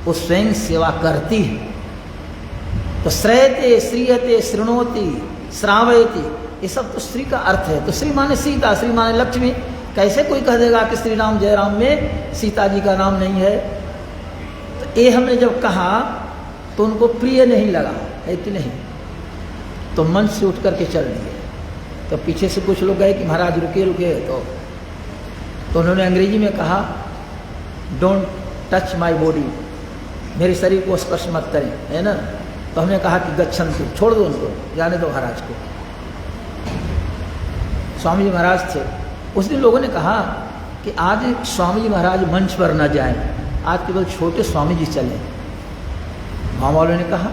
वो स्वयं सेवा करती है। तो श्रयते, श्रीयते, शृणोति, श्रावयति, ये सब तो श्री का अर्थ है। तो श्री माने सीता, श्री माने लक्ष्मी। कैसे कोई कह देगा कि श्री राम जय राम में सीता जी का नाम नहीं है? तो ये हमने जब कहा तो उनको प्रिय नहीं लगा, है कि नहीं? तो मंच से उठ करके चल दिए। तो पीछे से कुछ लोग गए कि महाराज रुके रुके, तो उन्होंने अंग्रेजी में कहा, डोंट टच माय बॉडी, मेरे शरीर को स्पर्श मत करें, है ना। तो हमने कहा कि गच्छन्तु, छोड़ दो उनको, जाने दो महाराज को। स्वामी जी महाराज थे। उस दिन लोगों ने कहा कि आज स्वामी जी महाराज मंच पर न जाएं, आज केवल छोटे स्वामी जी चले। गाँव वालों ने कहा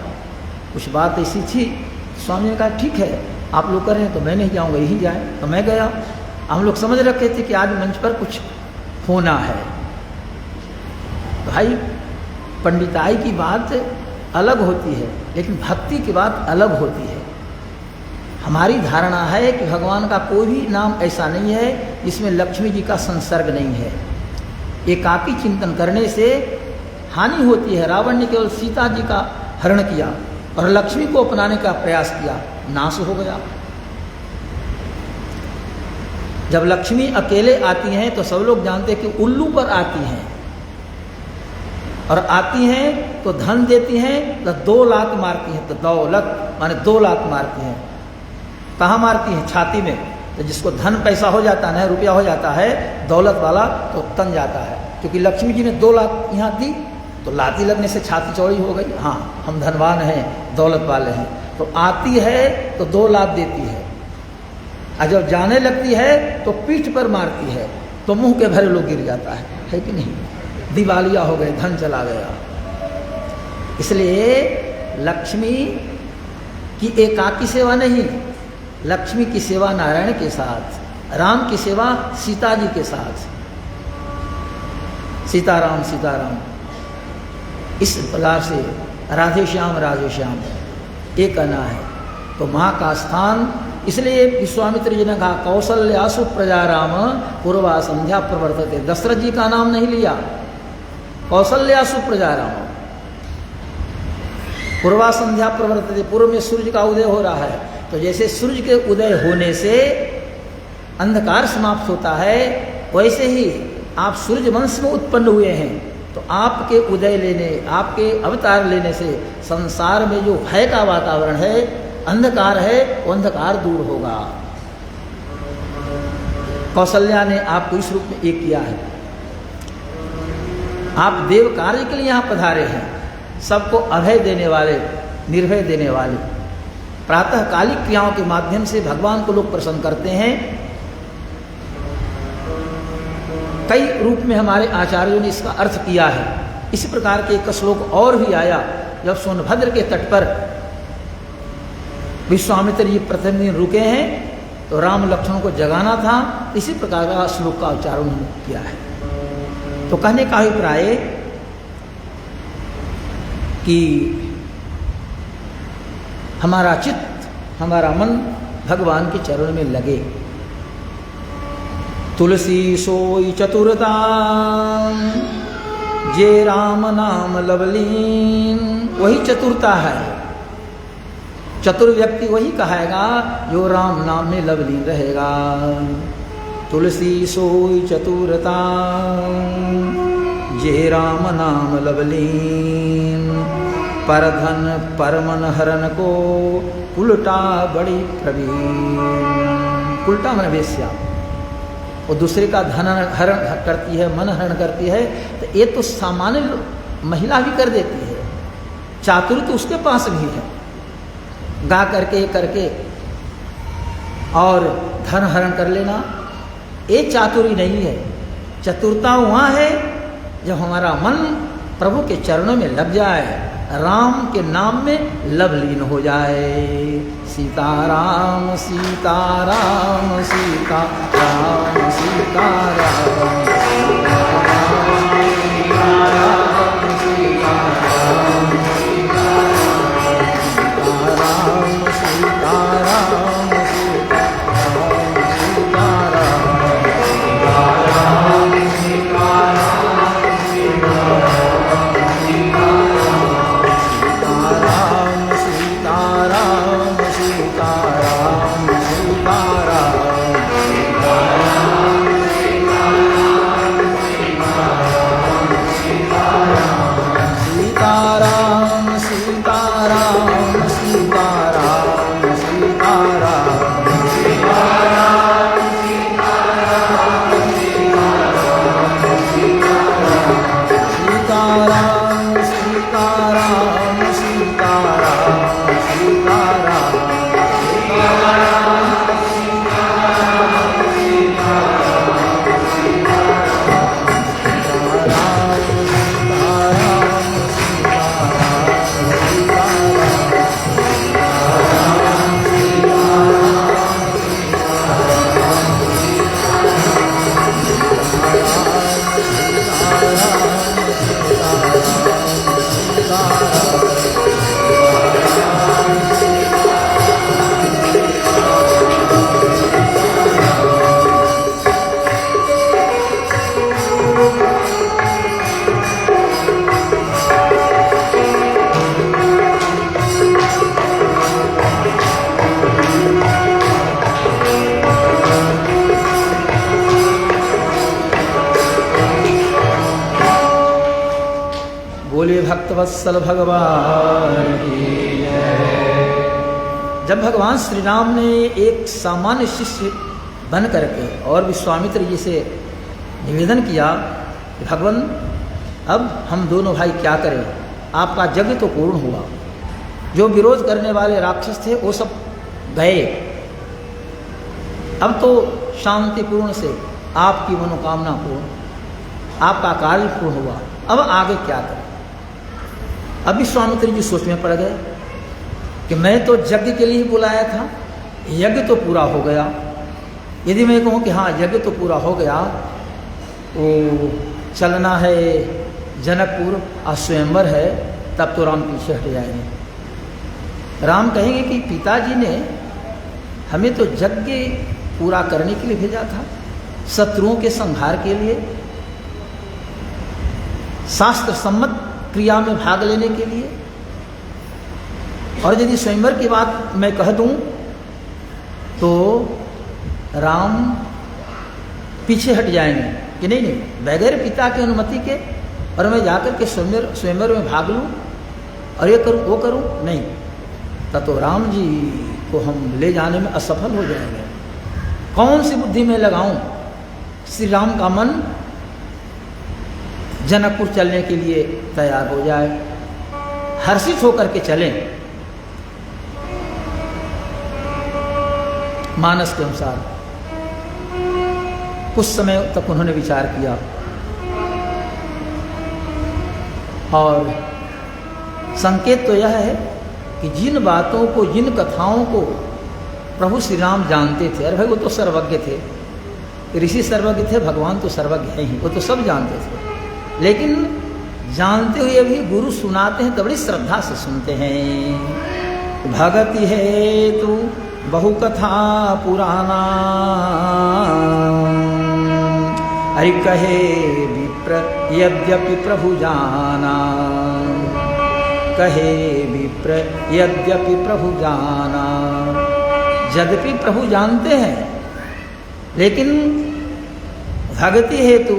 कुछ बात ऐसी थी। स्वामी ने कहा ठीक है, आप लोग करें तो मैं नहीं जाऊँगा, यही जाए। तो मैं गया। हम लोग समझ रखे थे कि आज मंच पर कुछ होना है। भाई पंडिताई की बात अलग होती है, लेकिन भक्ति की बात अलग होती है। हमारी धारणा है कि भगवान का कोई भी नाम ऐसा नहीं है जिसमें लक्ष्मी जी का संसर्ग नहीं है। एकाकी चिंतन करने से हानि होती है। रावण ने केवल सीता जी का हरण किया और लक्ष्मी को अपनाने का प्रयास किया, नाश हो गया। जब लक्ष्मी अकेले आती हैं तो सब लोग जानते हैं कि उल्लू पर आती हैं, और आती हैं तो धन देती हैं, तो 2 लात मारती हैं, तो दौलत माने 2 लात मारती हैं। कहाँ मारती हैं? छाती में। तो जिसको धन पैसा हो जाता है, रुपया हो जाता है, दौलत वाला, तो तन जाता है। क्योंकि लक्ष्मी जी ने 2 लात यहाँ दी तो लाती लगने से छाती चौड़ी हो गई। हाँ, हम धनवान हैं, दौलत वाले हैं। तो आती है तो 2 लात देती है, और जब जाने लगती है तो पीठ पर मारती है, तो मुंह के भरे लोग गिर जाता है कि नहीं? दिवालिया हो गए, धन चला गया। इसलिए लक्ष्मी की एकाकी सेवा नहीं, लक्ष्मी की सेवा नारायण के साथ, राम की सेवा सीता जी के साथ। सीताराम सीताराम, इस प्रकार से राधे श्याम ये कहना है। तो माँ का स्थान, इसलिए विश्वामित्र जी ने कहा कौसल्यासु प्रजा राम पूर्वा संध्या प्रवर्तते। दशरथ जी का नाम नहीं लिया, कौसल्यासु प्रजा राम, पूर्वा संध्या प्रवर्तते। पूर्व में सूर्य का उदय हो रहा है, तो जैसे सूर्य के उदय होने से अंधकार समाप्त होता है, वैसे ही आप सूर्य वंश में उत्पन्न हुए हैं, तो आपके उदय लेने, आपके अवतार लेने से संसार में जो भय का वातावरण है, अंधकार है, वो अंधकार दूर होगा। कौशल्या ने आपको इस रूप में एक किया है। आप देव कार्य के लिए यहाँ पधारे हैं, सबको अभय देने वाले, निर्भय देने वाले। प्रातःकालिक क्रियाओं के माध्यम से भगवान को लोग प्रसन्न करते हैं। कई रूप में हमारे आचार्यों ने इसका अर्थ किया है। इसी प्रकार के एक श्लोक और भी आया, जब सोनभद्र के तट पर विश्वामित्र जी प्रथम दिन रुके हैं, तो राम लक्ष्मण को जगाना था। इसी प्रकार का श्लोक का उच्चारण किया है। तो कहने का अभिप्राय कि हमारा चित्त, हमारा मन भगवान के चरण में लगे। तुलसी सोई चतुरता जे राम नाम लवलीन, वही चतुरता है। चतुर व्यक्ति वही कहेगा जो राम नाम में लवलीन रहेगा। तुलसी सोई चतुरता जे राम नाम लवलीन, परधन परमन हरन को उल्टा बड़ी प्रवीण। उल्टा मन वेश्या, वो दूसरे का धन हरण करती है, मन हरण करती है, तो ये तो सामान्य महिला भी कर देती है। चातुर तो उसके पास भी है, गा करके और धन हरण कर लेना, ये चातुरी नहीं है। चतुरता वहाँ है जब हमारा मन प्रभु के चरणों में लग जाए, राम के नाम में लवलीन हो जाए। सीताराम सीताराम सीताराम सीताराम भक्तवत्सल भगवान की जय। जब भगवान श्री राम ने एक सामान्य शिष्य बन करके और विश्वामित्र जी से निवेदन किया कि भगवान अब हम दोनों भाई क्या करें, आपका यज्ञ तो पूर्ण हुआ, जो विरोध करने वाले राक्षस थे वो सब गए, अब तो शांतिपूर्ण से आपकी मनोकामना पूर्ण, आपका कार्य पूर्ण हुआ, अब आगे क्या करें। अब विश्वामित्र जी सोच में पड़ गए कि मैं तो यज्ञ के लिए ही बुलाया था, यज्ञ तो पूरा हो गया, यदि मैं कहूँ कि हाँ यज्ञ तो पूरा हो गया, वो चलना है जनकपुर, आज स्वयंवर है, तब तो राम पीछे हट जाएंगे। राम कहेंगे कि पिताजी ने हमें तो यज्ञ पूरा करने के लिए भेजा था, शत्रुओं के संहार के लिए, शास्त्र सम्मत क्रिया में भाग लेने के लिए, और यदि स्वयंवर की बात मैं कह दूं तो राम पीछे हट जाएंगे कि नहीं नहीं बगैर पिता की अनुमति के और मैं जाकर के स्वयंवर में भाग लूं और ये करूं वो करूं, नहीं, तब तो राम जी को हम ले जाने में असफल हो जाएंगे। कौन सी बुद्धि में लगाऊं, श्री राम का मन जनकपुर चलने के लिए तैयार हो जाए, हर्षित होकर के चलें। मानस के अनुसार कुछ समय तक उन्होंने विचार किया और संकेत तो यह है कि जिन बातों को, जिन कथाओं को प्रभु श्री राम जानते थे, अरे भाई वो तो सर्वज्ञ थे, ऋषि सर्वज्ञ थे, भगवान तो सर्वज्ञ है ही, वो तो सब जानते थे, लेकिन जानते हुए भी गुरु सुनाते हैं तो बड़ी श्रद्धा से सुनते हैं। भगति है तू बहु कथा पुराना, अरे कहे विप्र यद्यपि प्रभु जाना, कहे विप्र यद्यपि प्रभु जाना। यद्यपि प्रभु जानते हैं, लेकिन भक्ति हेतु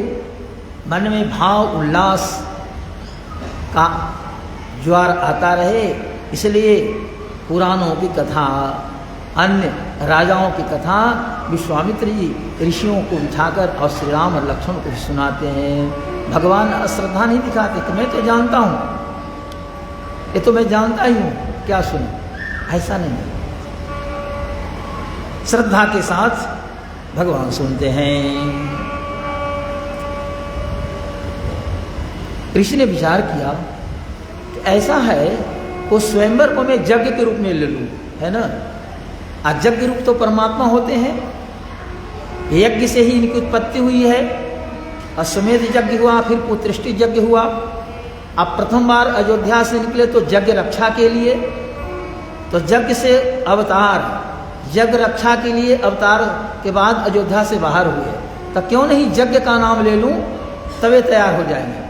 मन में भाव उल्लास का ज्वार आता रहे, इसलिए पुराणों की कथा, अन्य राजाओं की कथा विश्वामित्र जी ऋषियों को बिठाकर और श्री राम और लक्ष्मण को भी सुनाते हैं। भगवान अश्रद्धा नहीं दिखाते कि मैं तो जानता हूँ, ये तो मैं जानता ही हूँ, क्या सुनूं, ऐसा नहीं। श्रद्धा के साथ भगवान सुनते हैं। ऋषि ने विचार किया कि ऐसा है वो स्वयंवर को मैं यज्ञ के रूप में ले लूँ, है ना, आज यज्ञ रूप तो परमात्मा होते हैं, यज्ञ से ही इनकी उत्पत्ति हुई है, अश्वमेध यज्ञ हुआ, फिर पुत्रिष्टि यज्ञ हुआ, अब प्रथम बार अयोध्या से निकले तो यज्ञ रक्षा के लिए, तो यज्ञ से अवतार, यज्ञ रक्षा के लिए अवतार के बाद अयोध्या से बाहर हुए, तो क्यों नहीं यज्ञ का नाम ले लूं, तवे तैयार हो जाएंगे।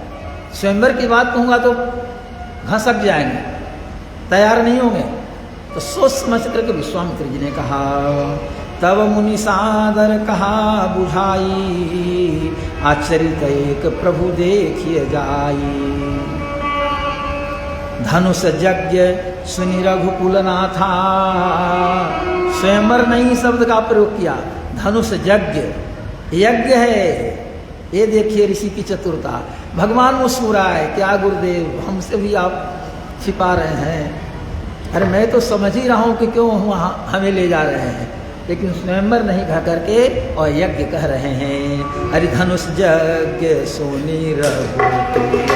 स्वयंवर की बात कहूँगा तो घसक जाएंगे, तैयार नहीं होंगे। तो सोच समझ करके विश्वामित्र जी ने कहा, तब मुनि सादर कहा बुझाई, आचरित एक प्रभु देखिए जाई। धनुष यज्ञ सुनि रघुकुल नाथा, स्वयंवर नहीं शब्द का प्रयोग किया, धनुष यज्ञ, यज्ञ है, ये देखिए ऋषि की चतुरता। भगवान मुस्कुराए, क्या गुरुदेव हमसे भी आप छिपा रहे हैं, अरे मैं तो समझ ही रहा हूँ कि क्यों वहाँ हमें ले जा रहे हैं, लेकिन स्वयंवर नहीं कह करके और यज्ञ कह रहे हैं। अरे धनुष यज्ञ सोनी रघुकुल,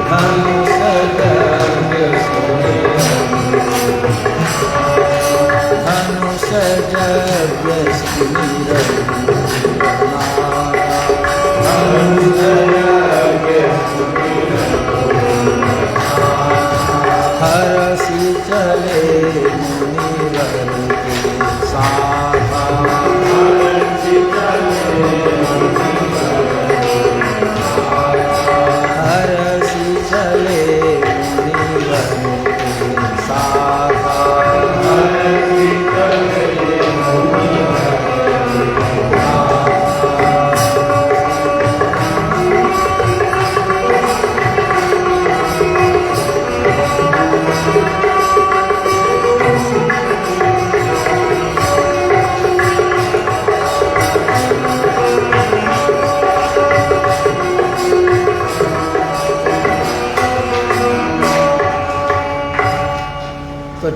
धनुष यज्ञ सोनी रघुकुल, धनुष यज्ञ सोनी रघुकुल, धनुष यज्ञ सोनी रघुकुल, हरषि चले मुनिवर के साथ, हरषि चले मुनिवर के साथ, हरषि चले मुनिवर के साथ, हरषि चले मुनिवर के साथ।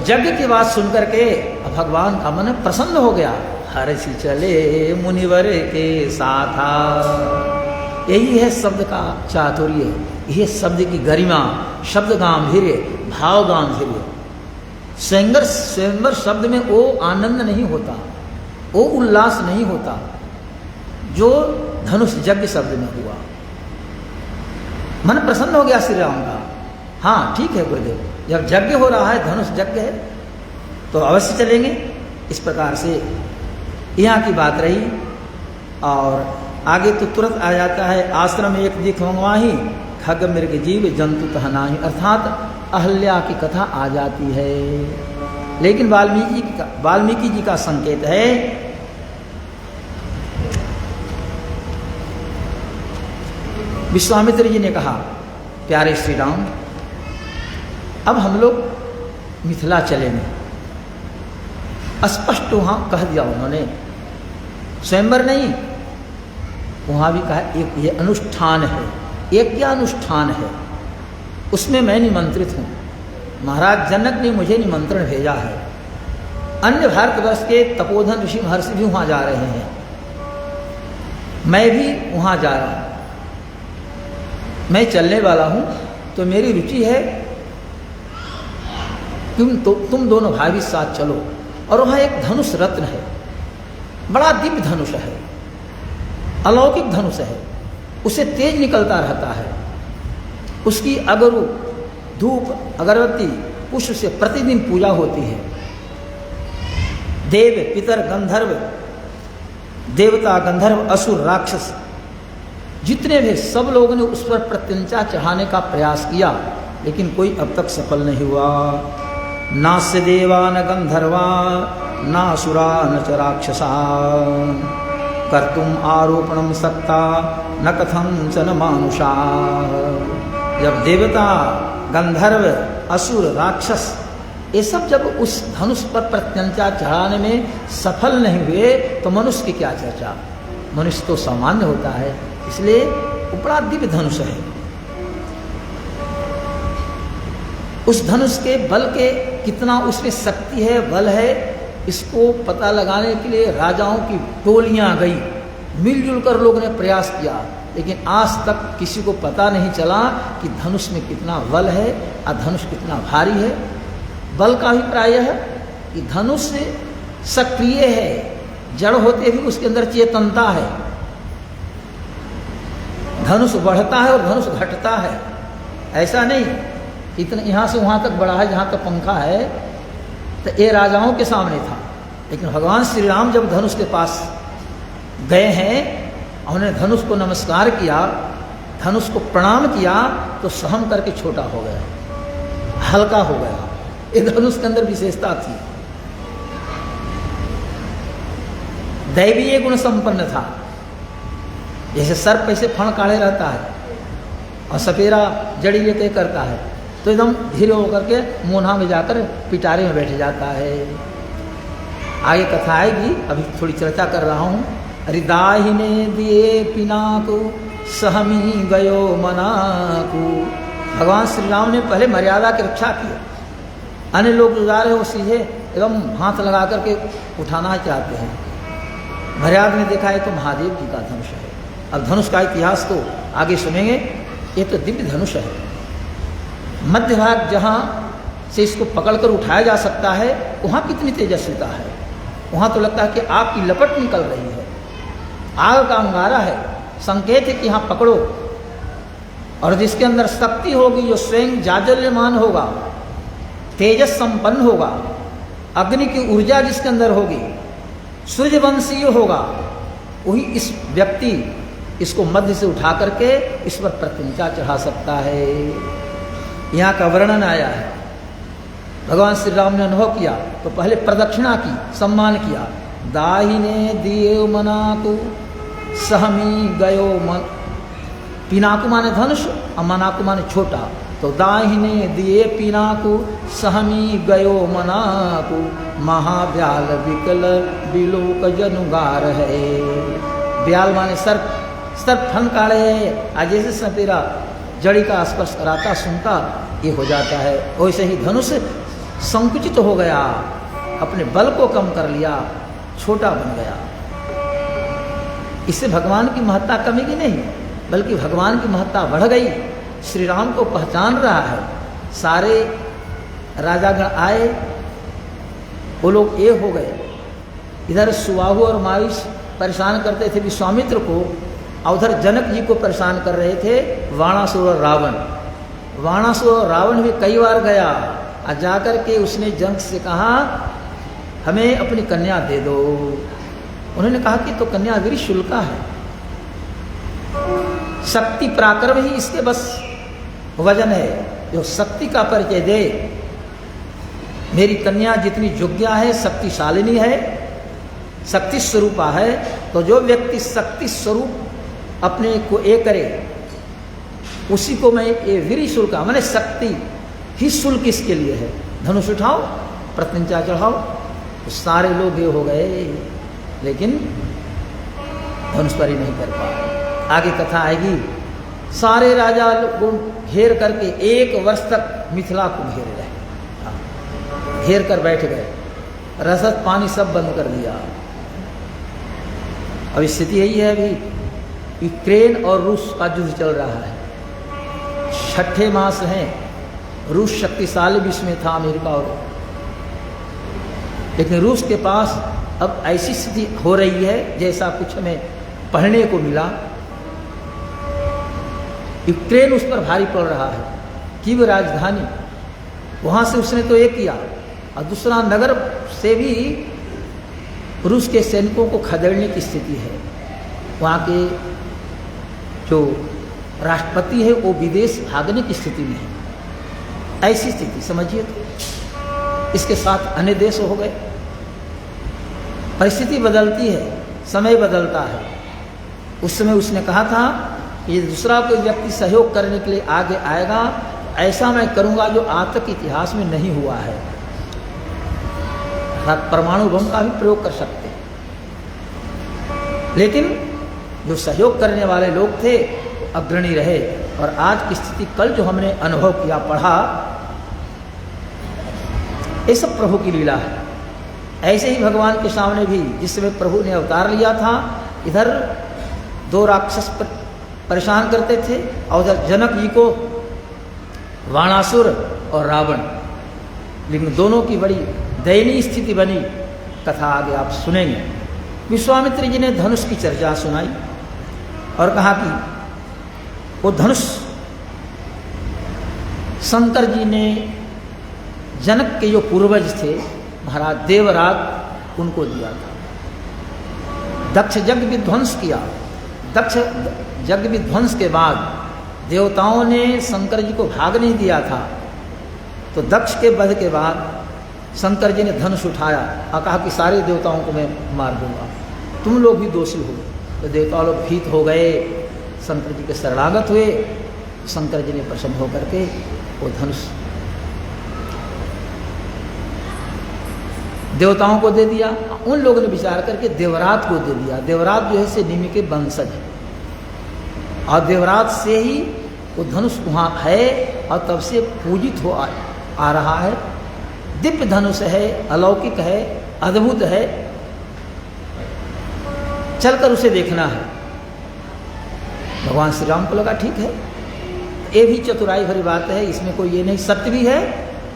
यज्ञ की बात सुनकर के भगवान का मन प्रसन्न हो गया। हर्षि चले मुनिवर के साथा। यही है शब्द का चातुर्य, यह शब्द की गरिमा, शब्द गांधीर्य, भाव गांधीर्य। स्वयंवर शब्द में वो आनंद नहीं होता, वो उल्लास नहीं होता जो धनुष यज्ञ शब्द में हुआ। मन प्रसन्न हो गया श्री राम का। हाँ ठीक है गुरुदेव, जब यज्ञ हो रहा है, धनुष यज्ञ है, तो अवश्य चलेंगे। इस प्रकार से यहाँ की बात रही। और आगे तो तुरंत आ जाता है, आश्रम एक दिख मंगवाही, खग मृग जीव जंतु तहनाही। अर्थात अहल्या की कथा आ जाती है। लेकिन वाल्मीकि जी का संकेत है, विश्वामित्र जी ने कहा, प्यारे श्री राम, अब हम लोग मिथिला चलेंगे। स्पष्ट वहाँ कह दिया उन्होंने, स्वयंवर नहीं, वहाँ भी कहा एक ये अनुष्ठान है। एक क्या अनुष्ठान है, उसमें मैं निमंत्रित हूँ। महाराज जनक ने मुझे निमंत्रण भेजा है। अन्य भारतवर्ष के तपोधन ऋषि महर्षि भी वहाँ जा रहे हैं, मैं भी वहाँ जा रहा हूँ। मैं चलने वाला हूँ, तो मेरी रुचि है तुम दोनों भाई भी साथ चलो। और वहाँ एक धनुष रत्न है, बड़ा दिव्य धनुष है, अलौकिक धनुष है, उसे तेज निकलता रहता है। उसकी अगरु धूप अगरबत्ती पुष्प से प्रतिदिन पूजा होती है। देव पितर गंधर्व, देवता गंधर्व असुर राक्षस जितने भी सब लोगों ने उस पर प्रत्यंचा चढ़ाने का प्रयास किया, लेकिन कोई अब तक सफल नहीं हुआ। नास्य देवा न गंधर्वा नासुरा न च राक्षसा कर्तुम आरोपणम सक्ता न कथं च न मानुषा। जब देवता गंधर्व असुर राक्षस ये सब जब उस धनुष पर प्रत्यंचा चढ़ाने में सफल नहीं हुए, तो मनुष्य की क्या चर्चा। मनुष्य तो सामान्य होता है, इसलिए वो बड़ा दिव्य धनुष है। उस धनुष के बल के कितना उसमें शक्ति है, बल है, इसको पता लगाने के लिए राजाओं की टोलियां गई, मिलजुल कर लोगों ने प्रयास किया, लेकिन आज तक किसी को पता नहीं चला कि धनुष में कितना बल है और धनुष कितना भारी है। बल का अभिप्राय है कि धनुष सक्रिय है, जड़ होते भी उसके अंदर चेतनता है। धनुष बढ़ता है और धनुष घटता है, ऐसा नहीं इतना यहाँ से वहाँ तक बढ़ा है, जहाँ तक पंखा है। तो ये राजाओं के सामने था, लेकिन भगवान श्री राम जब धनुष के पास गए हैं, उन्होंने धनुष को नमस्कार किया, धनुष को प्रणाम किया, तो सहम करके छोटा हो गया, हल्का हो गया। ये धनुष के अंदर विशेषता थी, दैवीय गुण संपन्न था। जैसे सर्प ऐसे फण काढ़े रहता है और सपेरा जड़ी लेके करता है, तो एकदम धीरे होकर के मोना में जाकर पिटारे में बैठ जाता है। आगे कथा आएगी, अभी थोड़ी चर्चा कर रहा हूँ। हृदाहिने दिए पिनाकु सहमी गयो मनाकु। भगवान श्री राम ने पहले मर्यादा की रक्षा की। अन्य लोग जो जा रहे हो सीधे एकदम हाथ लगा करके उठाना चाहते हैं। मर्यादा ने देखा है तो महादेव जी का धनुष है। अब धनुष का इतिहास तो आगे सुनेंगे। ये तो दिव्य धनुष है। मध्य भाग जहाँ से इसको पकड़कर उठाया जा सकता है, वहाँ कितनी तेजस्विता है। वहाँ तो लगता है कि आग की लपट निकल रही है, आग का अंगारा है। संकेत है कि यहाँ पकड़ो। और जिसके अंदर शक्ति होगी, जो स्वयं जाजल्यमान होगा, तेजस संपन्न होगा, अग्नि की ऊर्जा जिसके अंदर होगी, सूर्यवंशीय होगा, वही इस व्यक्ति इसको मध्य से उठा करके इस पर प्रत्यंचा चढ़ा सकता है। यहाँ का वर्णन आया है। भगवान श्री राम ने अनुभव किया तो पहले प्रदक्षिणा की, सम्मान किया। दाहिने दिए मनाकु सहमी गयो मन। पिनाकु माने धनुष और मनाकु माने छोटा, तो दाहिने दिए पिनाकु सहमी गयो मनाकु। महाव्याल विकल बिलोक जनुगार है। ब्याल माने सर्प, सर्प फन काढ़े, आज जैसे सपेरा जड़ी का स्पर्श कराता सुनता ये हो जाता है। वैसे ही धनुष संकुचित हो गया, अपने बल को कम कर लिया, छोटा बन गया। इससे भगवान की महत्ता कमेगी नहीं, बल्कि भगवान की महत्ता बढ़ गई। श्री राम को पहचान रहा है। सारे राजागण आए, वो लोग एक हो गए। इधर सुबाहु और मारीच परेशान करते थे विश्वामित्र को, और उधर जनक जी को परेशान कर रहे थे वाणासुर और रावण। वाणासुर और रावण भी कई बार गया, और जाकर के उसने जनक से कहा हमें अपनी कन्या दे दो। उन्होंने कहा कि तो कन्या वीर शुल्का है, शक्ति पराक्रम ही इसके बस वजन है, जो शक्ति का परिचय दे। मेरी कन्या जितनी योग्या है, शक्तिशालिनी है, शक्ति स्वरूपा है, तो जो व्यक्ति शक्ति स्वरूप अपने को एक करे, उसी को मैं ये वीर शुल्का, मैंने शक्ति ही शुल्क इसके लिए है। धनुष उठाओ, प्रत्यंचा चढ़ाओ। तो सारे लोग ये हो गए, लेकिन धनुष पर ही नहीं कर पाए। आगे कथा आएगी। सारे राजा लोग घेर करके 1 वर्ष तक मिथिला को घेर रहे, घेर कर बैठ गए, रसद पानी सब बंद कर दिया। अब स्थिति यही है, अभी यूक्रेन और रूस का युद्ध चल रहा है, 6ठे मास हैं। रूस शक्तिशाली विश्व में था, अमेरिका और, लेकिन रूस के पास अब ऐसी स्थिति हो रही है जैसा कुछ हमें पढ़ने को मिला। यूक्रेन उस पर भारी पड़ रहा है, कीव राजधानी, वहाँ से उसने तो एक किया, और दूसरा नगर से भी रूस के सैनिकों को खदेड़ने की स्थिति है। वहाँ के जो राष्ट्रपति है वो विदेश भागने की स्थिति में है। ऐसी स्थिति समझिए। तो इसके साथ अन्य देश हो गए। परिस्थिति बदलती है, समय बदलता है। उस समय उसने कहा था कि दूसरा कोई व्यक्ति सहयोग करने के लिए आगे आएगा, ऐसा मैं करूंगा जो आज तक इतिहास में नहीं हुआ है। अर्थात परमाणु बम का भी प्रयोग कर सकते, लेकिन जो सहयोग करने वाले लोग थे अग्रणी रहे। और आज की स्थिति, कल जो हमने अनुभव किया, पढ़ा, ये सब प्रभु की लीला है। ऐसे ही भगवान के सामने भी जिस समय प्रभु ने अवतार लिया था, इधर 2 राक्षस परेशान करते थे, और उधर जनक जी को वाणासुर और रावण, लेकिन दोनों की बड़ी दयनीय स्थिति बनी। कथा आगे आप सुनेंगे। विश्वामित्र जी ने धनुष की चर्चा सुनाई और कहा कि वो धनुष शंकर जी ने जनक के जो पूर्वज थे महाराज देवराज, उनको दिया था। दक्ष यज्ञ विध्वंस किया। दक्ष यज्ञ विध्वंस के बाद देवताओं ने शंकर जी को भाग नहीं दिया था, तो दक्ष के वध के बाद शंकर जी ने धनुष उठाया और कहा कि सारे देवताओं को मैं मार दूंगा, तुम लोग भी दोषी हो। तो देवता लोग भीत हो गए, शंकर जी के शरणागत हुए। शंकर जी ने प्रसन्न होकर के वो धनुष देवताओं को दे दिया। उन लोगों ने विचार करके देवरात को दे दिया। देवरात जो है से निमि के वंशज है, और देवरात से ही वो धनुष वहाँ है, और तब से पूजित हो आ रहा है। दिव्य धनुष है, अलौकिक है, अद्भुत है, चलकर उसे देखना है। भगवान श्री राम को लगा ठीक है, ये भी चतुराई भरी बात है, इसमें कोई ये नहीं, सत्य भी है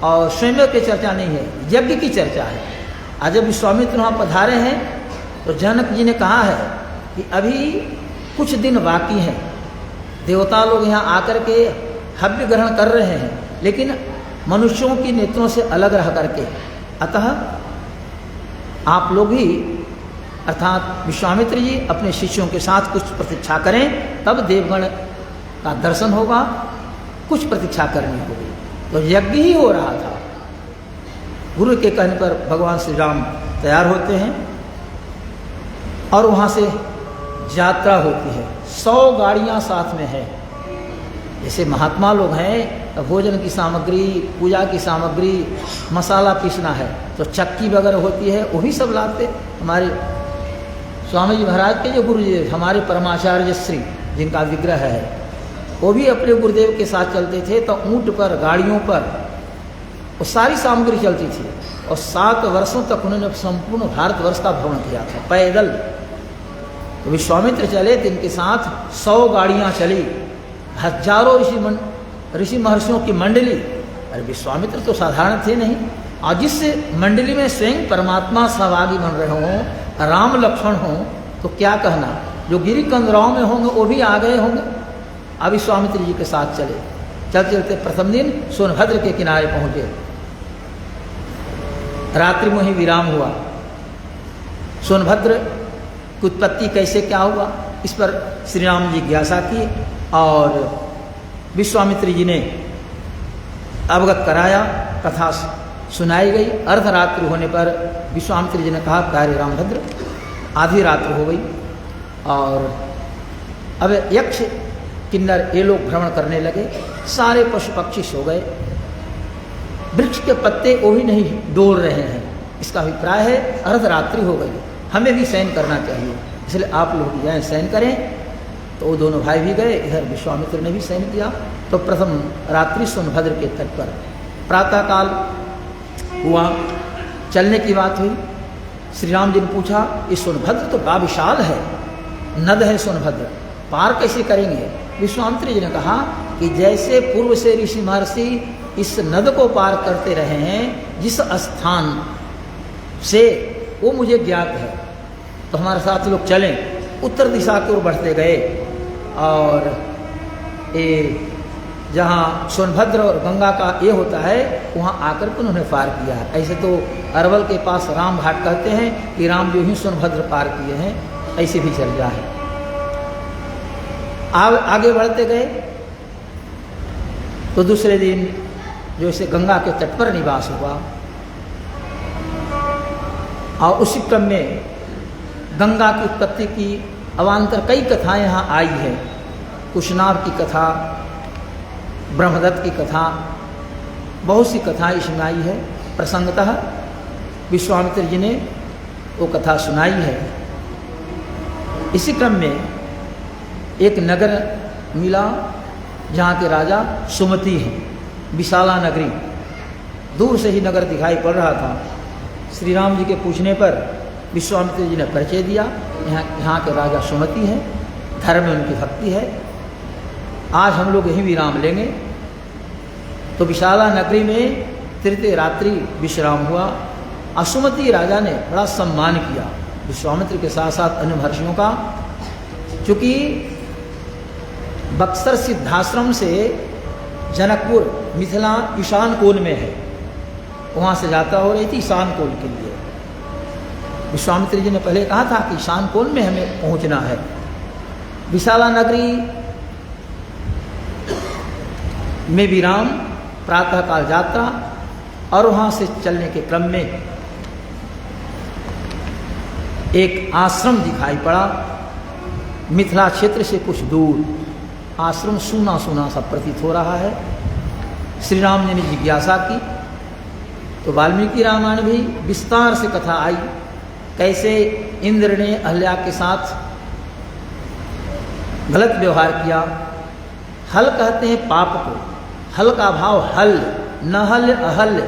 और स्वयं की चर्चा नहीं है, यज्ञ की चर्चा है। आज जब विश्वामित्र वहाँ पधारे हैं तो जनक जी ने कहा है कि अभी कुछ दिन बाकी हैं, देवता लोग यहाँ आकर के हव्य ग्रहण कर रहे हैं, लेकिन मनुष्यों की नेत्रों से अलग रह करके, अतः आप लोग भी अर्थात विश्वामित्र जी अपने शिष्यों के साथ कुछ प्रतीक्षा करें, तब देवगण का दर्शन होगा। कुछ प्रतीक्षा करनी होगी। तो यज्ञ ही हो रहा था। गुरु के कहने पर भगवान श्री राम तैयार होते हैं और वहाँ से यात्रा होती है। 100 गाड़ियाँ साथ में है। जैसे महात्मा लोग हैं, भोजन की सामग्री, पूजा की सामग्री, मसाला पीसना है तो चक्की वगैरह होती है, वही सब लाते। हमारे स्वामी जी महाराज के जो गुरुदेव, हमारे परमाचार्य श्री जिनका विग्रह है, वो भी अपने गुरुदेव के साथ चलते थे। तो ऊँट पर, गाड़ियों पर वो सारी सामग्री चलती थी और 7 वर्षों तक उन्होंने संपूर्ण भारतवर्ष का भ्रमण किया था पैदल। तो विश्वामित्र चले तो इनके साथ 100 गाड़ियाँ चली, हजारों ऋषि महर्षियों की मंडली। अरे विश्वामित्र तो साधारण थे नहीं, और जिस मंडली में स्वयं परमात्मा सहभागी बन रहे हों, राम लक्ष्मण हों, तो क्या कहना, जो गिरी कंदराओं में होंगे वो भी आ गए होंगे। अब विश्वामित्र जी के साथ चले, चलते चलते प्रथम दिन सोनभद्र के किनारे पहुँचे। रात्रि में ही विराम हुआ। सोनभद्र की उत्पत्ति कैसे क्या हुआ, इस पर श्री राम जी जिज्ञासा की और विश्वामित्र जी ने अवगत कराया, कथा सुनाई गई। अर्धरात्रि होने पर विश्वामित्र जी ने कहा, प्यारे रामभद्र, आधी रात्र हो गई और अब यक्ष किन्नर ये लोग भ्रमण करने लगे, सारे पशु पक्षी सो गए, वृक्ष के पत्ते वो भी नहीं डोल रहे हैं। इसका अभिप्राय है अर्धरात्रि हो गई, हमें भी शयन करना चाहिए, इसलिए आप लोग जाएं शयन करें। तो वो दोनों भाई भी गए, इधर विश्वामित्र ने भी शयन किया। तो प्रथम रात्रि सोनभद्र के तट पर प्रातःकाल हुआ, चलने की बात हुई। श्री राम जी ने पूछा, ये सोनभद्र तो बड़ा विशाल है, नद है सोनभद्र, पार कैसे करेंगे? विश्वामित्र जी ने कहा कि जैसे पूर्व से ऋषि महर्षि इस नद को पार करते रहे हैं, जिस स्थान से वो मुझे ज्ञात है, तो हमारे साथ लोग चलें। उत्तर दिशा की ओर बढ़ते गए और ये जहाँ सोनभद्र और गंगा का ये होता है, वहाँ आकर के उन्होंने पार किया है। ऐसे तो अरवल के पास राम घाट कहते हैं कि राम जो ही सोनभद्र पार किए हैं, ऐसे भी चल रहा है। आगे बढ़ते गए तो दूसरे दिन जो इसे गंगा के तट पर निवास हुआ और उसी क्रम में गंगा की उत्पत्ति की अवान्तर कई कथाएं यहाँ आई है। कुशनाभ की कथा, ब्रह्मदत्त की कथा, बहुत सी कथाएं इसमें आई है। प्रसंगतः विश्वामित्र जी ने वो कथा सुनाई है। इसी क्रम में एक नगर मिला जहाँ के राजा सुमति हैं, विशाला नगरी। दूर से ही नगर दिखाई पड़ रहा था। श्री राम जी के पूछने पर विश्वामित्र जी ने परिचय दिया, यहाँ के राजा सुमति हैं, धर्म में उनकी भक्ति है, आज हम लोग यहीं विराम लेंगे। तो विशाला नगरी में तृतीय रात्रि विश्राम हुआ। असुमति राजा ने बड़ा सम्मान किया विश्वामित्र के साथ साथ अन्य महर्षियों का, चूँकि बक्सर सिद्धाश्रम से जनकपुर मिथिला ईशान कोल में है, वहाँ से यात्रा हो रही थी ईशान कोल के लिए। विश्वामित्र जी ने पहले कहा था कि ईशान कोल में हमें पहुँचना है। विशाला नगरी में विराम, प्रातःकाल यात्रा, और वहाँ से चलने के क्रम में एक आश्रम दिखाई पड़ा मिथिला क्षेत्र से कुछ दूर। आश्रम सूना सूना सा प्रतीत हो रहा है। श्री राम जी ने जिज्ञासा की तो वाल्मीकि रामायण भी विस्तार से कथा आई, कैसे इंद्र ने अहल्या के साथ गलत व्यवहार किया। हल कहते हैं पाप को, हल का भाव हल, नहल अहल्य,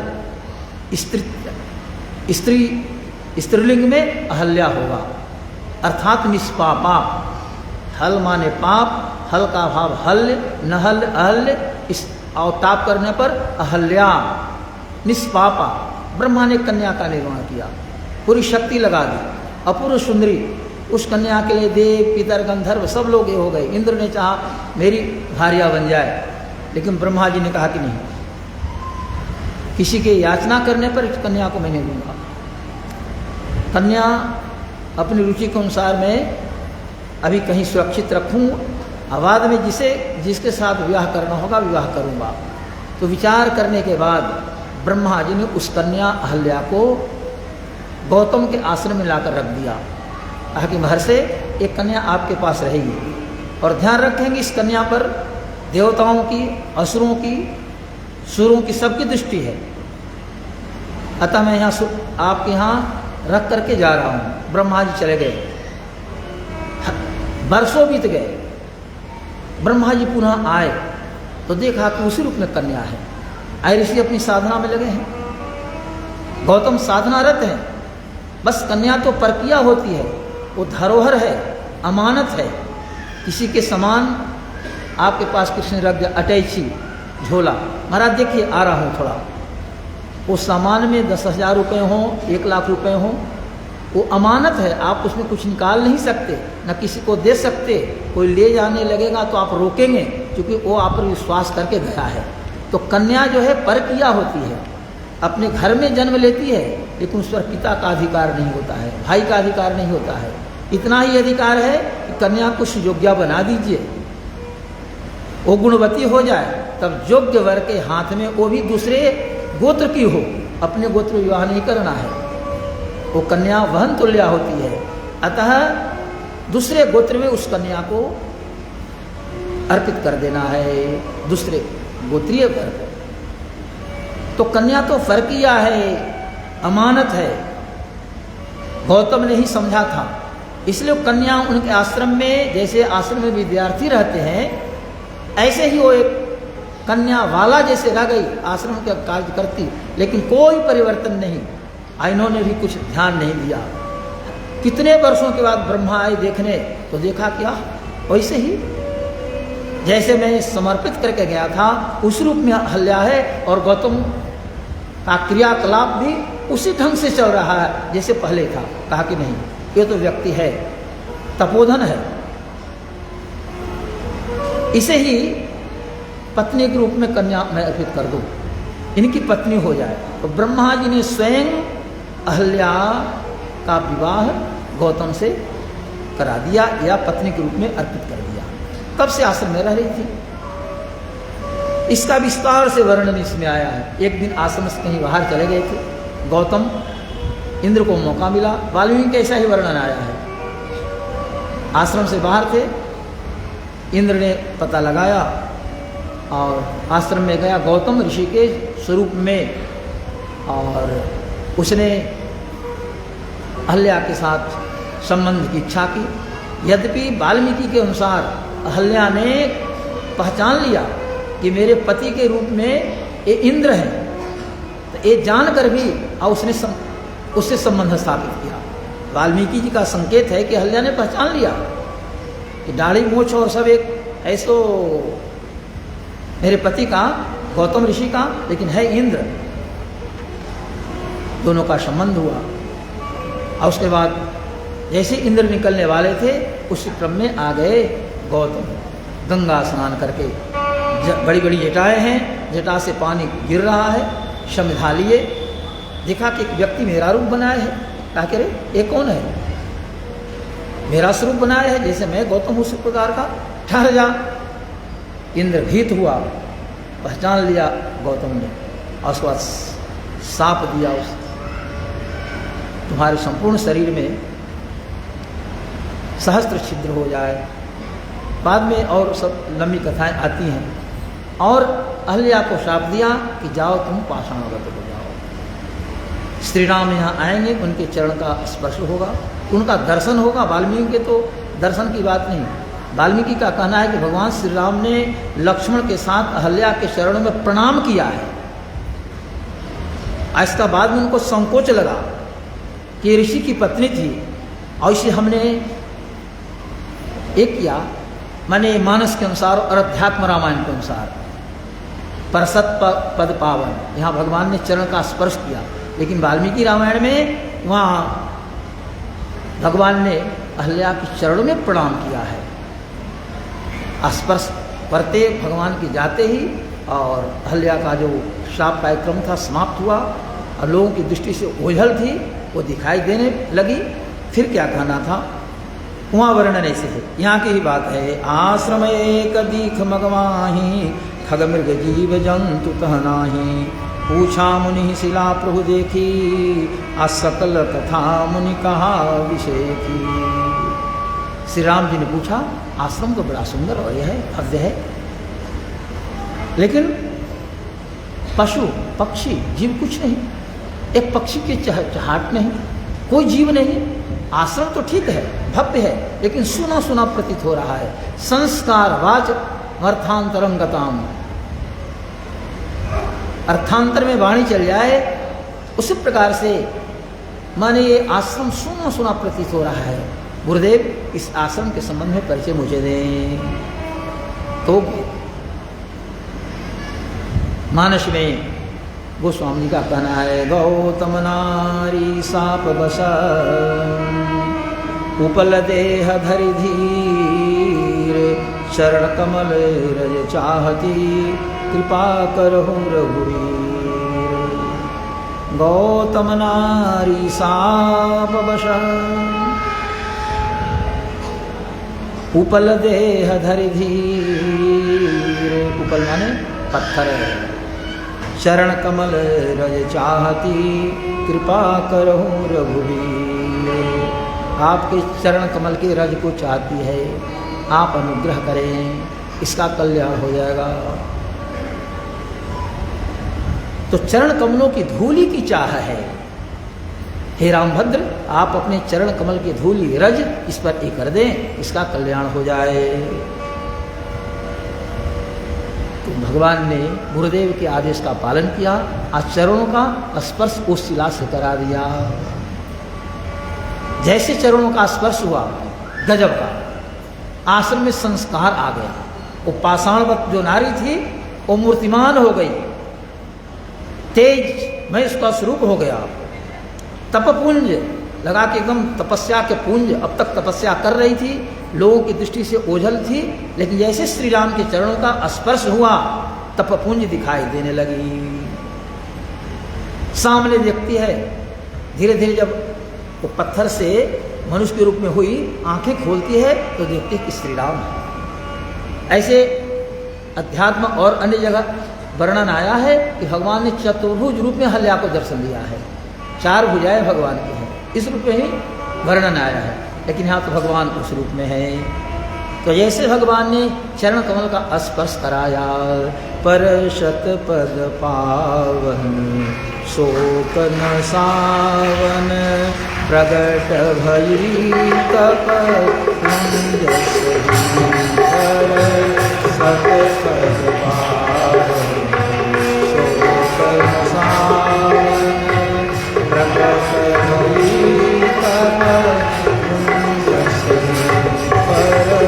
स्त्रीलिंग में अहल्या होगा, अर्थात निष्पापा। हल माने पाप, हल का भाव हल्य, नहल अहल्य, और ताप करने पर अहल्या, निष्पापा। ब्रह्मा ने कन्या का निर्माण किया, पूरी शक्ति लगा दी, अपूर्व सुंदरी। उस कन्या के लिए देव पितर गंधर्व सब लोग ये हो गए। इंद्र ने चाहा मेरी भार्या बन जाए, लेकिन ब्रह्मा जी ने कहा कि नहीं, किसी के याचना करने पर इस कन्या को मैं नहीं दूंगा। कन्या अपनी रुचि के अनुसार मैं अभी कहीं सुरक्षित रखूं, बाद में जिसके साथ विवाह करना होगा विवाह करूंगा। तो विचार करने के बाद ब्रह्मा जी ने उस कन्या अहल्या को गौतम के आश्रम में लाकर रख दिया। कहा कि महर्षि एक कन्या आपके पास रहेगी और ध्यान रखेंगे इस कन्या पर देवताओं की, असुरों की, सुरों की सबकी दृष्टि है। अतः मैं यहाँ आपके यहाँ रख करके जा रहा हूँ। ब्रह्मा जी चले गए, वर्षों बीत गए। ब्रह्मा जी पुनः आए तो देखा कि उसी रूप में कन्या है। आय ऋषि अपनी साधना में लगे हैं, गौतम साधनारत हैं। बस कन्या तो परकिया होती है, वो धरोहर है, अमानत है। किसी के समान आपके पास कृष्ण रख दिया अटैची झोला, महाराज देखिए आ रहा हूँ थोड़ा, वो सामान में 10,000 रुपये हों, 1 लाख रुपये हों, वो अमानत है, आप उसमें कुछ निकाल नहीं सकते, न किसी को दे सकते। कोई ले जाने लगेगा तो आप रोकेंगे, क्योंकि वो आप पर विश्वास करके गया है। तो कन्या जो है परकिया होती है, अपने घर में जन्म लेती है, लेकिन उस पर पिता का अधिकार नहीं होता है, भाई का अधिकार नहीं होता है। इतना ही अधिकार है कि कन्या को सुयोग्या बना दीजिए, वो गुणवती हो जाए, तब योग्य वर के हाथ में, वो भी दूसरे गोत्र की हो, अपने गोत्र विवाह नहीं करना है। वो कन्या वहन तुल्या होती है, अतः दूसरे गोत्र में उस कन्या को अर्पित कर देना है, दूसरे गोत्रीय वर्ग। तो कन्या तो फर्किया है, अमानत है, गौतम ने ही समझा था। इसलिए कन्या उनके आश्रम में, जैसे आश्रम में विद्यार्थी रहते हैं, ऐसे ही वो एक कन्या वाला जैसे रह गई, आश्रम का कार्य करती, लेकिन कोई परिवर्तन नहीं। इन्होंने भी कुछ ध्यान नहीं दिया। कितने वर्षों के बाद ब्रह्मा आए देखने, तो देखा क्या वैसे ही जैसे मैं समर्पित करके गया था, उस रूप में हल्या है, और गौतम का क्रियाकलाप भी उसी ढंग से चल रहा है जैसे पहले था। कहा कि नहीं, ये तो व्यक्ति है, तपोधन है, इसे ही पत्नी के रूप में कन्या मैं अर्पित कर दूं, इनकी पत्नी हो जाए। तो ब्रह्मा जी ने स्वयं अहल्या का विवाह गौतम से करा दिया, या पत्नी के रूप में अर्पित कर दिया। कब से आश्रम में रह रही थी, इसका विस्तार से वर्णन इसमें आया है। एक दिन आश्रम से कहीं बाहर चले गए थे गौतम, इंद्र को मौका मिला, वाल्मीकि का ऐसा ही वर्णन आया है। आश्रम से बाहर थे, इंद्र ने पता लगाया और आश्रम में गया गौतम ऋषि के स्वरूप में, और उसने अहल्या के साथ संबंध की इच्छा की। यद्यपि वाल्मीकि के अनुसार अहल्या ने पहचान लिया कि मेरे पति के रूप में ये इंद्र हैं, तो ये जानकर भी और उसने उससे संबंध स्थापित किया। वाल्मीकि जी का संकेत है कि अहल्या ने पहचान लिया कि दाढ़ी मूछ और सब एक ऐसो मेरे पति का, गौतम ऋषि का, लेकिन है इंद्र। दोनों का संबंध हुआ, और उसके बाद जैसे इंद्र निकलने वाले थे, उसी क्रम में आ गए गौतम, गंगा स्नान करके। बड़ी बड़ी जटाएं हैं, जटा से पानी गिर रहा है, शमिधा लिए, देखा कि एक व्यक्ति मेरा रूप बनाया है। कहा कि रे ये कौन है, मेरा स्वरूप बनाया है, जैसे मैं गौतम उस प्रकार का, ठहर जा। इंद्र भीत हुआ, पहचान लिया गौतम ने, और उसके बाद साप दिया उस तुम्हारे संपूर्ण शरीर में सहस्त्र छिद्र हो जाए। बाद में और सब लंबी कथाएं आती हैं। और अहल्या को शाप दिया कि जाओ तुम पाषाणवत हो जाओ। श्री राम यहाँ आएंगे, उनके चरण का स्पर्श होगा, उनका दर्शन होगा। वाल्मीकि के तो दर्शन की बात नहीं, वाल्मीकि का कहना है कि भगवान श्री राम ने लक्ष्मण के साथ अहल्या के चरणों में प्रणाम किया है। इसका बाद में उनको संकोच लगा कि ऋषि की पत्नी थी, और इसे हमने एक किया, माने मानस के अनुसार और अध्यात्म रामायण के अनुसार परसत पद पावन, यहाँ भगवान ने चरण का स्पर्श किया। लेकिन वाल्मीकि रामायण में वहाँ भगवान ने अहल्या के चरणों में प्रणाम किया है। स्पर्श करते भगवान की जाते ही, और अहल्या का जो श्राप कार्यक्रम था समाप्त हुआ, और लोगों की दृष्टि से ओझल थी वो दिखाई देने लगी। फिर क्या कहना था, वहाँ वर्णन ऐसे है, यहाँ की ही बात है। आश्रम एक दीख मगवाही, खग मृग जीव जंतु तहनाही, पूछा मुनि शिला प्रभु देखी, असकल कथा मुनि कहा विषेखी। श्री राम जी ने पूछा, आश्रम तो बड़ा सुंदर और यह है, भव्य है, लेकिन पशु पक्षी जीव कुछ नहीं, एक पक्षी की चहचहाट नहीं, कोई जीव नहीं। आश्रम तो ठीक है, भव्य है, लेकिन सुना सुना प्रतीत हो रहा है। संस्कार वाच अर्थांतरंगताम, अर्थांतर में वाणी चल जाए, उसी प्रकार से माने ये आश्रम सुना सुना प्रतीत हो रहा है। गुरुदेव इस आश्रम के संबंध में परिचय मुझे दें। तो मानस में गोस्वामी का कहना है, गौतम नारी साप बस उपल देह धरि धीर, चरण कमल रज चाहती, कृपा करहु रघुवीर। गौतम नारी साप बस उपल देह धरि धीर, उपल माने पत्थर, चरण कमल रज चाहती, कृपा करहु रघुवीर। आपके चरण कमल के रज को चाहती है, आप अनुग्रह करें, इसका कल्याण हो जाएगा। तो चरण कमलों की धूलि की चाह है। हे रामभद्र, आप अपने चरण कमल की धूलि रज इस पर ये कर दें, इसका कल्याण हो जाए। तो भगवान ने गुरुदेव के आदेश का पालन किया, आज चरणों का स्पर्श उस शिला से करा दिया। जैसे चरणों का स्पर्श हुआ, गजब का आश्रम में संस्कार आ गया। वो पाषाणवत जो नारी थी वो मूर्तिमान हो गई, तेज में उसका स्वरूप हो गया। तपपुंज लगा के एकदम तपस्या के पुंज, अब तक तपस्या कर रही थी, लोगों की दृष्टि से ओझल थी, लेकिन जैसे श्री राम के चरणों का स्पर्श हुआ, तपपुंज दिखाई देने लगी। सामने व्यक्ति है, धीरे धीरे जब वो पत्थर से मनुष्य के रूप में हुई, आंखें खोलती है तो देखती है कि श्री राम है। ऐसे अध्यात्म और अन्य जगह वर्णन आया है कि भगवान ने चतुर्भुज रूप में हल्या को दर्शन दिया है, 4 भुजाएं भगवान की हैं, इस रूप में ही वर्णन आया है, लेकिन यहाँ तो भगवान उस रूप में है। तो जैसे भगवान ने चरण कमल का स्पर्श कराया, पर शत पद पावन शोक न सावन, प्रगट भई तप कुंज सहीधर, शत पद पावन शोक न सावन, प्रगट भई तप कुंज सहीधर,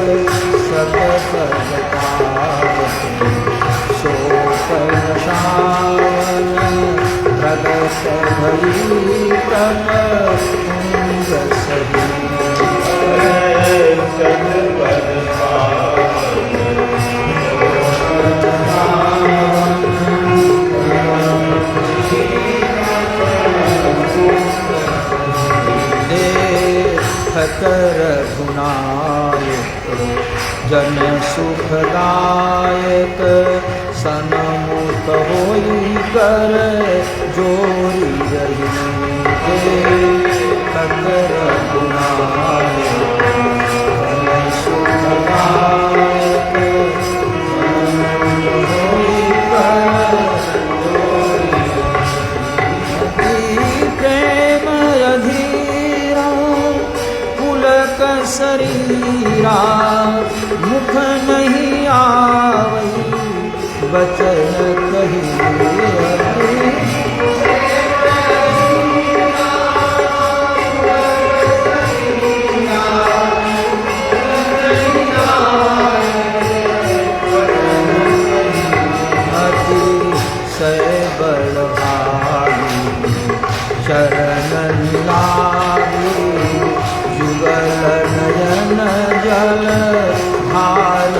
शत पद पावन शोक न सावन, प्रगट भई तप कुंज सहीधर, शत पद कर गुनायक जन सुखदायक, सनमुख होई कर जोरी रही, कर गुनायक जन सुखदायक, सनमुख होई कर जोरी रही, प्रेम अधीरा पुलक शरीरा, मुख नहीं आवई वचन कही, बड़ भागी चरण लागी, जुगल नयन जल भार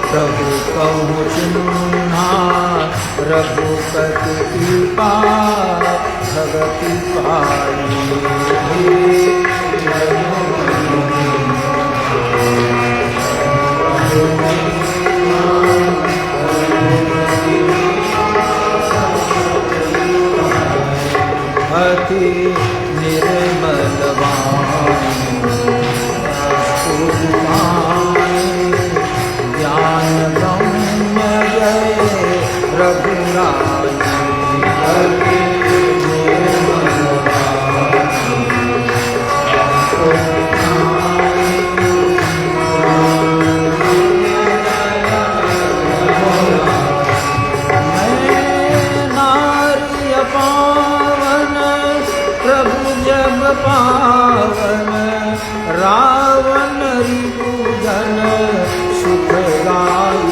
प्रभु कहूँ चिन्हा रघुपति कृपा भगति पाई। अति निर्मल वाणी ज्ञान गम्य जय रघुराई। अति निर्मल पावन रावण रिपुजन सुखदाई।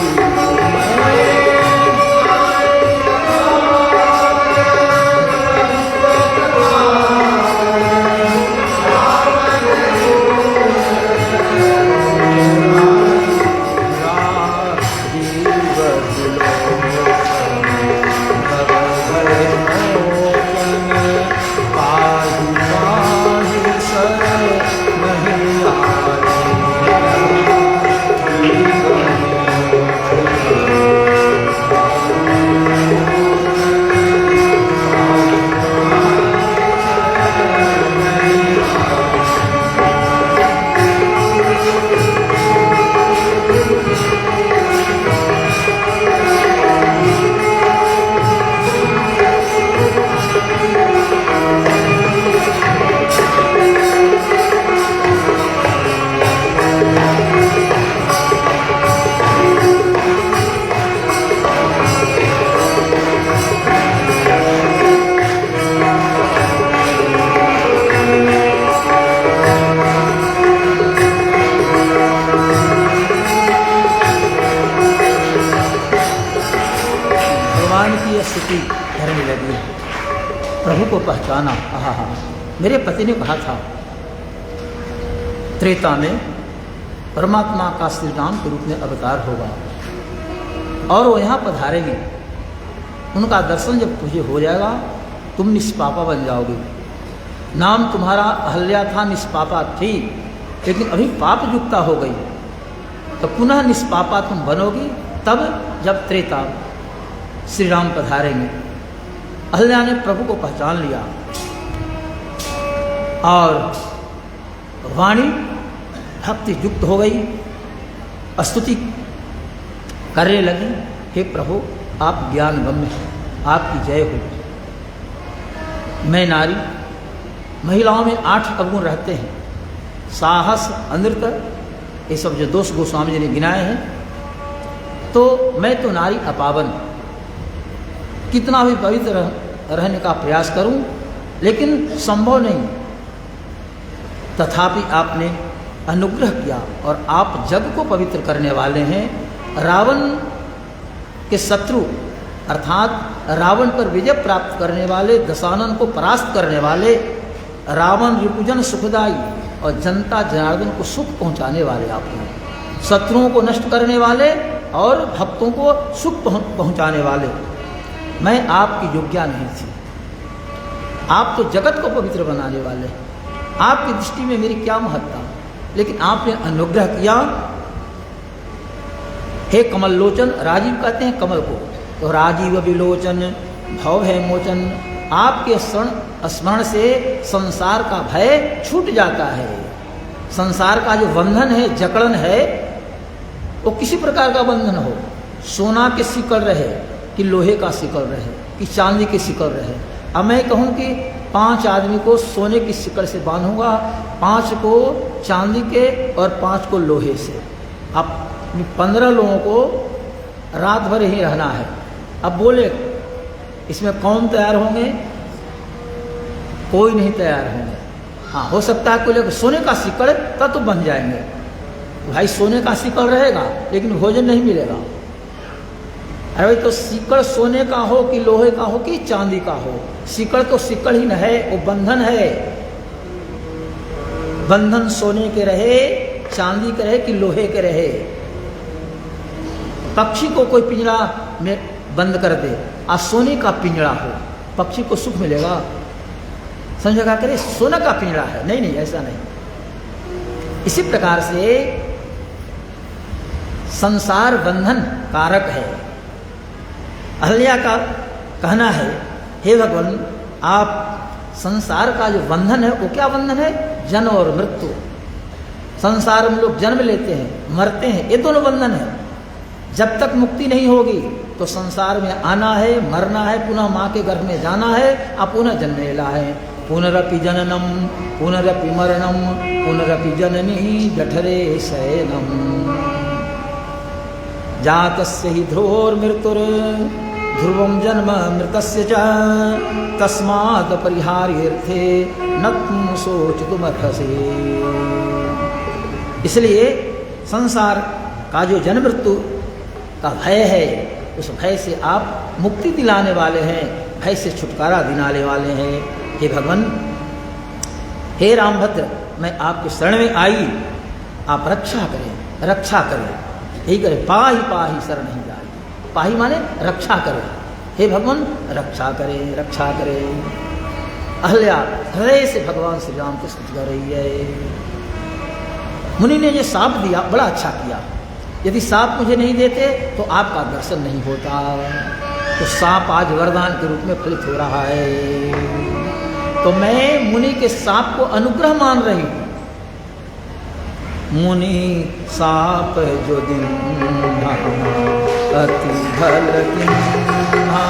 करने लगी। प्रभु को पहचाना। आहा, मेरे पति ने कहा था त्रेता में परमात्मा का श्री राम के रूप में अवतार होगा और वो यहाँ पधारेंगे। उनका दर्शन जब तुझे हो जाएगा तुम निष्पापा बन जाओगे। नाम तुम्हारा अहल्या था, निष्पापा थी, लेकिन अभी पाप युक्ता हो गई तो पुनः निष्पापा तुम बनोगी तब जब त्रेता श्री राम पधारेंगे। अहल्या ने प्रभु को पहचान लिया और वाणी भक्ति युक्त हो गई, स्तुति करने लगी। हे प्रभु, आप ज्ञान गम्य हैं, आपकी जय हो। मैं नारी, महिलाओं में 8 अवगुण रहते हैं, साहस, अनृत, ये सब जो दोष गोस्वामी जी ने गिनाए हैं। तो मैं तो नारी अपावन, कितना भी पवित्र रहने का प्रयास करूं लेकिन संभव नहीं। तथापि आपने अनुग्रह किया और आप जग को पवित्र करने वाले हैं। रावण के शत्रु अर्थात रावण पर विजय प्राप्त करने वाले, दशानन को परास्त करने वाले, रावण रिपुजन सुखदाई और जनता जनार्दन को सुख पहुंचाने वाले आप हैं। शत्रुओं को नष्ट करने वाले और भक्तों को सुख पहुंचाने वाले। मैं आपकी योग्या नहीं थी, आप तो जगत को पवित्र बनाने वाले। आपकी दृष्टि में मेरी क्या महत्ता, लेकिन आपने अनुग्रह किया। हे कमल लोचन, राजीव कहते हैं कमल को, तो राजीव विलोचन भव भय मोचन, आपके स्मरण से संसार का भय छूट जाता है। संसार का जो बंधन है, जकड़न है, वो किसी प्रकार का बंधन हो, सोना के सिकड़ रहे कि लोहे का सिकड़ रहे कि चांदी के सिकड़ रहे। अब मैं कहूँ कि 5 आदमी को सोने की सिकड़ से बांधूंगा, 5 को चांदी के और 5 को लोहे से। अब 15 लोगों को रात भर ही रहना है। अब बोले इसमें कौन तैयार होंगे? कोई नहीं तैयार होंगे। हाँ, हो सकता है कोई सोने का सिकड़ तब तो बन जाएंगे। भाई सोने का सिकड़ रहेगा लेकिन भोजन नहीं मिलेगा। अरे तो सिकड़ सोने का हो कि लोहे का हो कि चांदी का हो, सिकड़ तो सिकड़ ही न है, वो बंधन है। बंधन सोने के रहे, चांदी के रहे कि लोहे के रहे, पक्षी को कोई पिंजरा में बंद कर दे, आज सोने का पिंजरा हो, पक्षी को सुख मिलेगा? समझेगा करे सोने का पिंजरा है, नहीं नहीं ऐसा नहीं। इसी प्रकार से संसार बंधन कारक है। अहल्या का कहना है, हे भगवान आप संसार का जो बंधन है वो क्या बंधन है? जन्म और मृत्यु। संसार में लोग जन्म लेते हैं, मरते हैं, ये दोनों बंधन है। जब तक मुक्ति नहीं होगी तो संसार में आना है, मरना है, पुनः माँ के गर्भ में जाना है, आप पुनः जन्म लेना है। पुनरपि जननम पुनरपि मरणम पुनरपि जननी जठरे शयनम जातस्य हि ध्रुवोर्मृत्युर ध्रुवम जन्म मृतस्य च तस्मात् परिहार्यर्थे न तुम शोचितुमर्हसि। इसलिए संसार का जो जन्म मृत्यु का भय है, उस भय से आप मुक्ति दिलाने वाले हैं, भय से छुटकारा दिलाने वाले हैं। हे भगवान, हे रामभद्र, मैं आपके शरण में आई, आप रक्षा करें, रक्षा करें, यही करें। पाही पाही शरण ही जाए, पाही माने रक्षा करें। हे भगवान रक्षा करें, रक्षा करें। अहल्या हृदय से भगवान श्री राम को स्तुति कर रही है। मुनि ने ये साप दिया, बड़ा अच्छा किया। यदि साप मुझे नहीं देते तो आपका दर्शन नहीं होता। तो साप आज वरदान के रूप में फलित हो रहा है। तो मैं मुनि के साप को अनुग्रह मान रही हूं। मुनि साप जो दिन अति भल किन्हा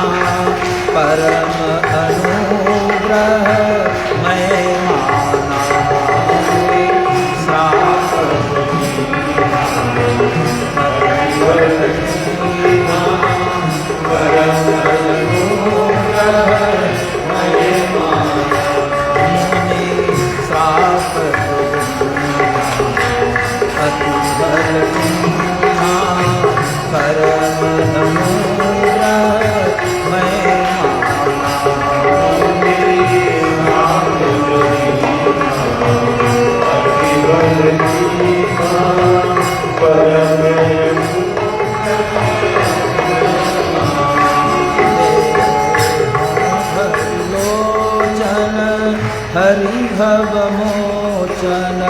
परम अनुग्रह मैं माना श्राप परम अनुग्रह मैं माना मुनि श्राप अति भल किन्हा परम अनुग्रह मैं हरि भव मोचन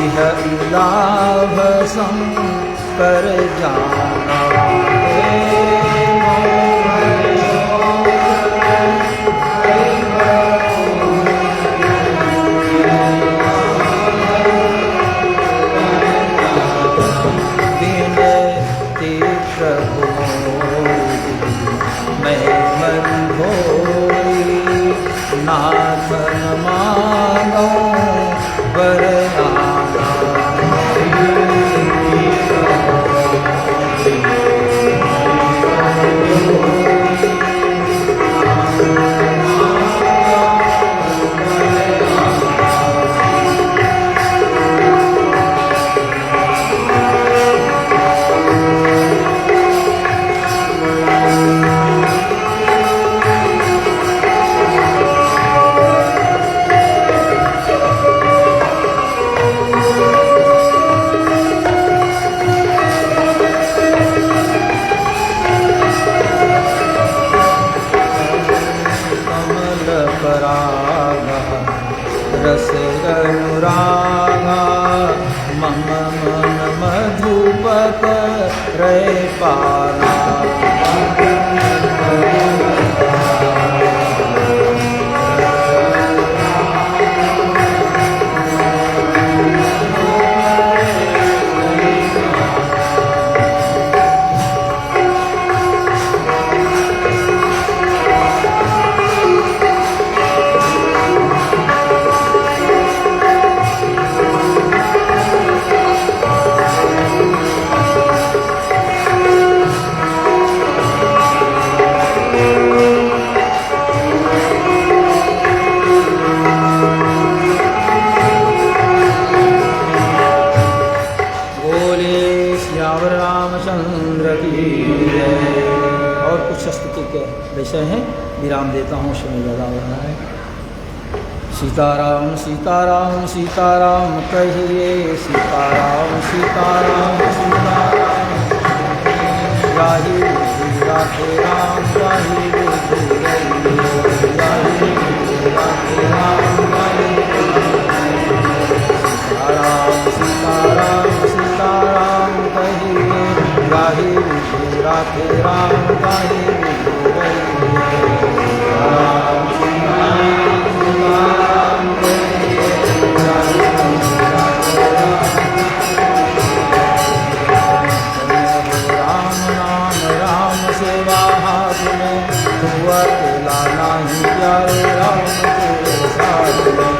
इह इलाभ संकर जाना। नाथन मानो वरदाना। रस अनुरागा मम मन मधुपत रे पारा। विषय है विराम देता हूँ, समय ज़्यादा हो रहा है। सीताराम सीताराम सीताराम कहिए, सीताराम सीताराम सीताराम। राधे राम गाहे गाहे राधे राम गाहे सीताराम सीताराम कहिए गाहे राधे राम गाहे राम सीताराम कहिए गाहे राम नाम राम सेवा हाथ में हुआ तेला नहीं प्यारे राम के साथ में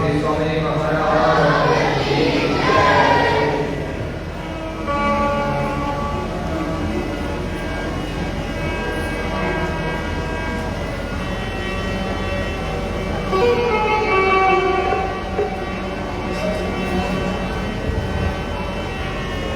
श्री स्वामी महाराज